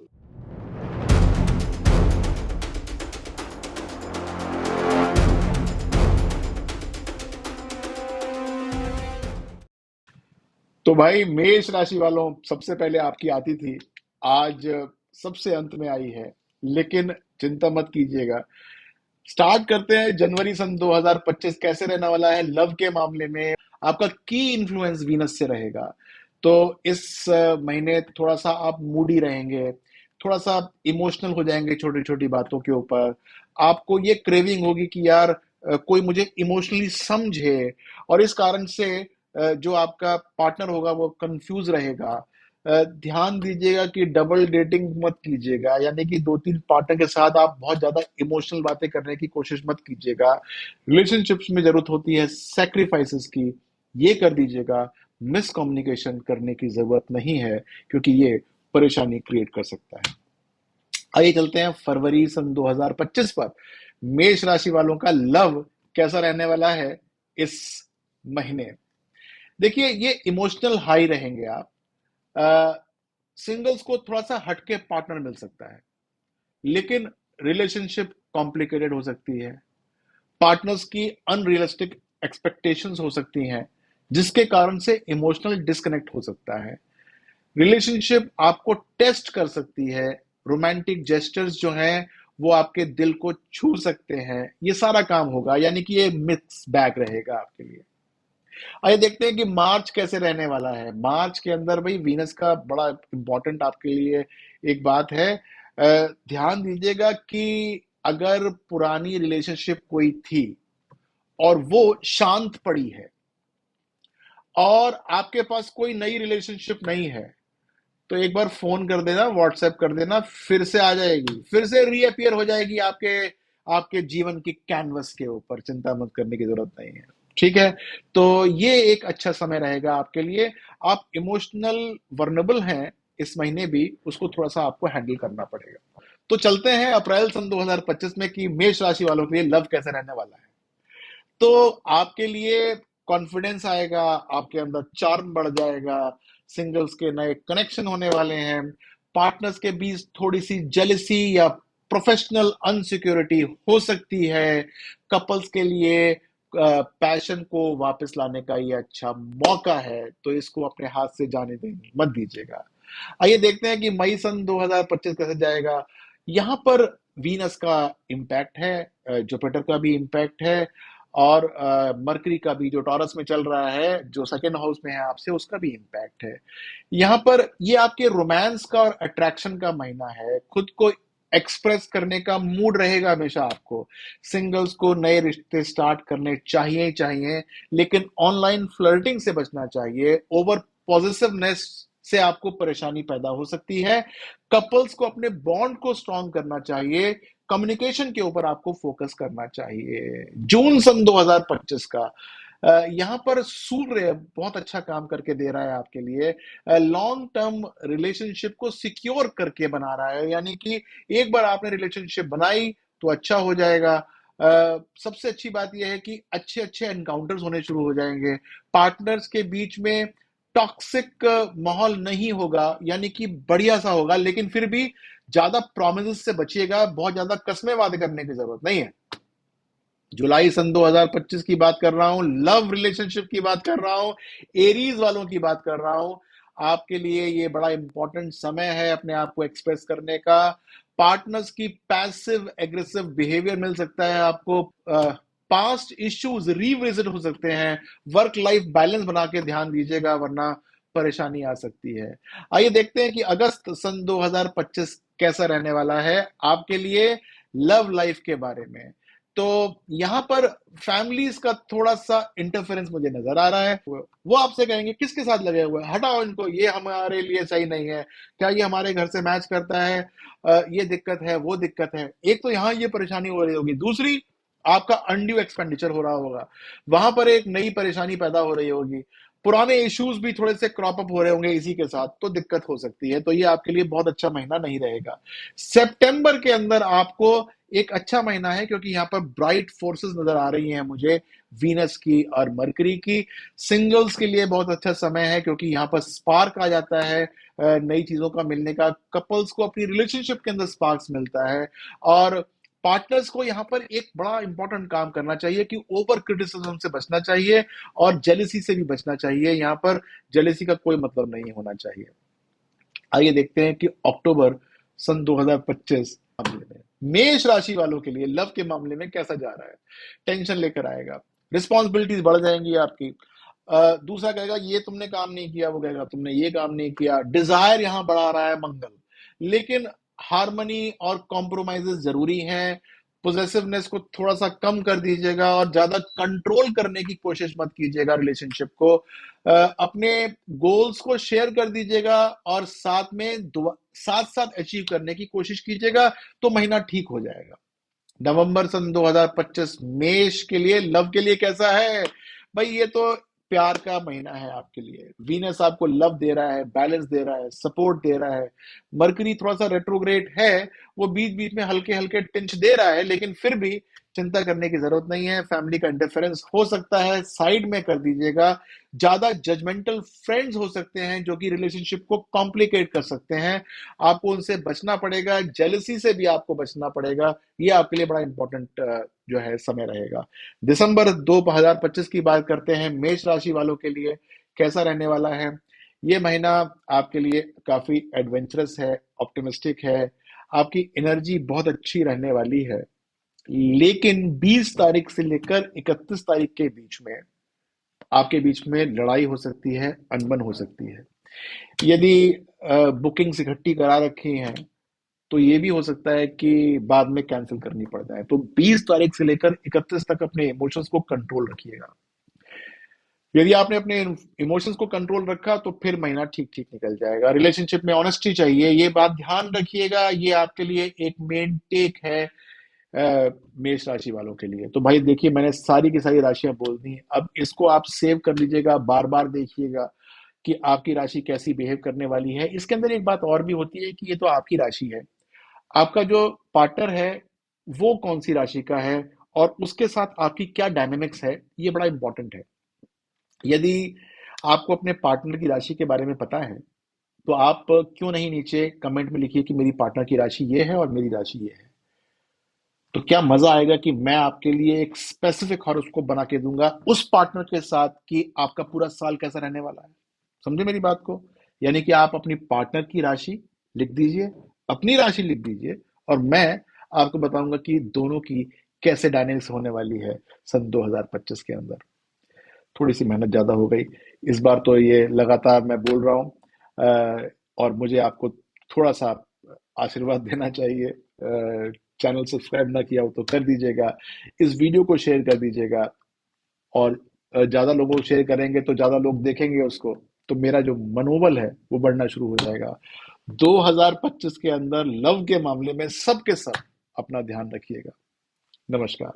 तो भाई मेष राशि वालों, सबसे पहले आपकी आती थी, आज सबसे अंत में आई है। लेकिन चिंता मत कीजिएगा। स्टार्ट करते हैं जनवरी सन 2025 कैसे रहने वाला है लव के मामले में। आपका की इन्फ्लुएंस वीनस से रहेगा। तो इस महीने थोड़ा सा आप मूडी रहेंगे, थोड़ा सा इमोशनल हो जाएंगे छोटी छोटी बातों के ऊपर। आपको ये क्रेविंग होगी कि यार कोई मुझे इमोशनली समझे, और इस कारण से जो आपका पार्टनर होगा वो कंफ्यूज रहेगा। ध्यान दीजिएगा कि डबल डेटिंग मत कीजिएगा, यानी कि दो तीन पार्टनर के साथ आप बहुत ज्यादा इमोशनल बातें करने की कोशिश मत कीजिएगा। रिलेशनशिप्स में जरूरत होती है सैक्रिफाइसेस की, ये कर दीजिएगा। मिसकम्युनिकेशन करने की जरूरत नहीं है, क्योंकि ये परेशानी क्रिएट कर सकता है। आइए चलते हैं फरवरी सन 2025 पर। मेष राशि वालों का लव कैसा रहने वाला है इस महीने। देखिए, ये इमोशनल हाई रहेंगे आप। सिंगल्स को थोड़ा सा हटके पार्टनर मिल सकता है, लेकिन रिलेशनशिप कॉम्प्लिकेटेड हो सकती है। पार्टनर्स की अनरियलिस्टिक एक्सपेक्टेशंस हो सकती हैं, जिसके कारण से इमोशनल डिस्कनेक्ट हो सकता है। रिलेशनशिप आपको टेस्ट कर सकती है। रोमांटिक जेस्चर्स जो हैं वो आपके दिल को छू सकते हैं। ये सारा काम होगा, यानी कि ये मिक्स बैग रहेगा आपके लिए। आइए देखते हैं कि मार्च कैसे रहने वाला है। मार्च के अंदर भाई वीनस का बड़ा इंपॉर्टेंट आपके लिए एक बात है। ध्यान दीजिएगा कि अगर पुरानी रिलेशनशिप कोई थी और वो शांत पड़ी है और आपके पास कोई नई रिलेशनशिप नहीं है, तो एक बार फोन कर देना, व्हाट्सएप कर देना, फिर से आ जाएगी, फिर से रीअपियर हो जाएगी आपके आपके जीवन की कैनवस के ऊपर। चिंता मत करने की जरूरत नहीं है, ठीक है। तो ये एक अच्छा समय रहेगा आपके लिए। आप इमोशनल वर्नेबल हैं इस महीने भी, उसको थोड़ा सा आपको हैंडल करना पड़ेगा। तो चलते हैं अप्रैल सन 2025 में कि मेष राशि वालों के लिए लव कैसे रहने वाला है। तो आपके लिए कॉन्फिडेंस आएगा, आपके अंदर चार्म बढ़ जाएगा, सिंगल्स के नए कनेक्शन होने वाले हैं। पार्टनर्स के बीच थोड़ी सी जेलसी या प्रोफेशनल अनसिक्योरिटी हो सकती है। कपल्स के लिए पैशन को वापस लाने का ये अच्छा मौका है, तो इसको अपने हाथ से जाने देने मत दीजिएगा। आइए देखते हैं कि मई सन 2025 कैसे जाएगा। यहाँ पर वीनस का इम्पैक्ट है, जुपिटर का भी इम्पैक्ट है, और मरकरी का भी जो टॉरस में चल रहा है, जो सेकेंड हाउस में है आपसे, उसका भी इम्पैक्ट है। यहाँ पर ये आपके रोमांस का और अट्रैक्शन का महीना है। खुद को एक्सप्रेस करने का मूड रहेगा हमेशा आपको। सिंगल्स को नए रिश्ते स्टार्ट करने चाहिए ही चाहिए, लेकिन ऑनलाइन फ्लर्टिंग से बचना चाहिए। ओवर पॉजिटिवनेस से आपको परेशानी पैदा हो सकती है। कपल्स को अपने बॉन्ड को स्ट्रॉन्ग करना चाहिए। कम्युनिकेशन के ऊपर आपको फोकस करना चाहिए। जून सन 2025 का यहाँ पर सूर्य बहुत अच्छा काम करके दे रहा है आपके लिए। लॉन्ग टर्म रिलेशनशिप को सिक्योर करके बना रहा है, यानी कि एक बार आपने रिलेशनशिप बनाई तो अच्छा हो जाएगा। सबसे अच्छी बात यह है कि अच्छे अच्छे एनकाउंटर्स होने शुरू हो जाएंगे। पार्टनर्स के बीच में टॉक्सिक माहौल नहीं होगा, यानी कि बढ़िया सा होगा, लेकिन फिर भी ज्यादा प्रोमिस से बचिएगा। बहुत ज्यादा कसमें वादे करने की जरूरत नहीं है। जुलाई सन 2025 की बात कर रहा हूं, लव रिलेशनशिप की बात कर रहा हूं, एरीज वालों की बात कर रहा हूं। आपके लिए ये बड़ा इंपॉर्टेंट समय है अपने आप को एक्सप्रेस करने का। पार्टनर्स की पैसिव एग्रेसिव बिहेवियर मिल सकता है आपको। पास्ट इश्यूज रिविजिट हो सकते हैं। वर्क लाइफ बैलेंस बना के ध्यान दीजिएगा, वरना परेशानी आ सकती है। आइए देखते हैं कि अगस्त सन 2025 कैसा रहने वाला है आपके लिए लव लाइफ के बारे में। तो यहां पर फैमिलीज का थोड़ा सा इंटरफेरेंस मुझे नजर आ रहा है। वो आपसे कहेंगे किसके साथ लगे हुए हैं, हटाओ इनको, ये हमारे लिए सही नहीं है, क्या ये हमारे घर से मैच करता है, ये दिक्कत है, वो दिक्कत है। एक तो यहाँ ये परेशानी हो रही होगी, दूसरी आपका अनड्यू एक्सपेंडिचर हो रहा होगा, वहां पर एक नई परेशानी पैदा हो रही होगी। पुराने इश्यूज भी थोड़े से क्रॉप अप हो रहे होंगे इसी के साथ, तो दिक्कत हो सकती है। तो ये आपके लिए बहुत अच्छा महीना नहीं रहेगा। सितंबर के अंदर आपको एक अच्छा महीना है, क्योंकि यहाँ पर ब्राइट फोर्सेस नजर आ रही हैं मुझे, वीनस की और मरकरी की। सिंगल्स के लिए बहुत अच्छा समय है, क्योंकि यहाँ पर स्पार्क आ जाता है नई चीजों का मिलने का। कपल्स को अपनी रिलेशनशिप के अंदर स्पार्क्स मिलता है। और पार्टनर्स को यहाँ पर एक बड़ा इंपॉर्टेंट काम करना चाहिए कि ओवर क्रिटिसिज्म से बचना चाहिए और जेलिसी से भी बचना चाहिए। यहाँ पर जेलिसी का कोई मतलब नहीं होना चाहिए। आइए देखते हैं कि अक्टूबर सन 2025 मामले में मेष राशि वालों के लिए लव के मामले में कैसा जा रहा है। टेंशन लेकर आएगा, रिस्पॉन्सिबिलिटीज बढ़ जाएंगी आपकी। दूसरा कहेगा ये तुमने काम नहीं किया, वो कहेगा तुमने ये काम नहीं किया। डिजायर यहाँ बढ़ा रहा है मंगल, लेकिन हार्मनी और कॉम्प्रोमाइजेस जरूरी हैं। पोजेसिवनेस को थोड़ा सा कम कर दीजिएगा और ज्यादा कंट्रोल करने की कोशिश मत कीजिएगा रिलेशनशिप को। अपने गोल्स को शेयर कर दीजिएगा और साथ में साथ साथ अचीव करने की कोशिश कीजिएगा, तो महीना ठीक हो जाएगा। नवंबर सन 2025 मेष के लिए लव के लिए कैसा है भाई। ये तो प्यार का महीना है आपके लिए। वीनस आपको लव दे रहा है, बैलेंस दे रहा है, सपोर्ट दे रहा है। मरकरी थोड़ा सा रेट्रोग्रेड है, वो बीच बीच में हल्के हल्के टिंच दे रहा है, लेकिन फिर भी चिंता करने की जरूरत नहीं है। फैमिली का इंटरफेरेंस हो सकता है, साइड में कर दीजिएगा। ज्यादा जजमेंटल फ्रेंड्स हो सकते हैं जो कि रिलेशनशिप को कॉम्प्लिकेट कर सकते हैं, आपको उनसे बचना पड़ेगा। जेलसी से भी आपको बचना पड़ेगा। ये आपके लिए बड़ा इंपॉर्टेंट जो है समय रहेगा। दिसंबर 2025 की बात करते हैं मेष राशि वालों के लिए, कैसा रहने वाला है। ये महीना आपके लिए काफी एडवेंचरस है, ऑप्टिमिस्टिक है, आपकी एनर्जी बहुत अच्छी रहने वाली है। लेकिन 20 तारीख से लेकर 31 तारीख के बीच में आपके बीच में लड़ाई हो सकती है, अनबन हो सकती है। यदि बुकिंग्स इकट्ठी करा रखी हैं तो ये भी हो सकता है कि बाद में कैंसिल करनी पड़ जाए। तो 20 तारीख से लेकर 31 तक अपने इमोशंस को कंट्रोल रखिएगा। यदि आपने अपने इमोशंस को कंट्रोल रखा तो फिर महीना ठीक ठीक निकल जाएगा। रिलेशनशिप में ऑनेस्टी चाहिए, ये बात ध्यान रखिएगा। ये आपके लिए एक मेन टेक है मेष राशि वालों के लिए। तो भाई देखिए, मैंने सारी की सारी राशियां बोल दी। अब इसको आप सेव कर लीजिएगा, बार बार देखिएगा कि आपकी राशि कैसी बिहेव करने वाली है। इसके अंदर एक बात और भी होती है कि ये तो आपकी राशि है, आपका जो पार्टनर है वो कौन सी राशि का है और उसके साथ आपकी क्या डायनेमिक्स है, ये बड़ा इंपॉर्टेंट है। यदि आपको अपने पार्टनर की राशि के बारे में पता है तो आप क्यों नहीं नीचे कमेंट में लिखिए कि मेरी पार्टनर की राशि ये है और मेरी राशि ये है। तो क्या मजा आएगा कि मैं आपके लिए एक स्पेसिफिक हॉरोस्कोप बना के दूंगा उस पार्टनर के साथ कि आपका पूरा साल कैसा रहने वाला है। समझे मेरी बात को? यानी कि आप अपनी पार्टनर की राशि लिख दीजिए, अपनी राशि लिख दीजिए, और मैं आपको बताऊंगा कि दोनों की कैसे डायनेमिक्स होने वाली है सन 2025 के अंदर। थोड़ी सी मेहनत ज्यादा हो गई इस बार, तो ये लगातार मैं बोल रहा हूँ, और मुझे आपको थोड़ा सा आशीर्वाद देना चाहिए। चैनल सब्सक्राइब ना किया हो तो कर दीजिएगा, इस वीडियो को शेयर कर दीजिएगा, और ज्यादा लोगों को शेयर करेंगे तो ज्यादा लोग देखेंगे उसको, तो मेरा जो मनोबल है वो बढ़ना शुरू हो जाएगा। 2025 के अंदर लव के मामले में सब के सब अपना ध्यान रखिएगा। नमस्कार।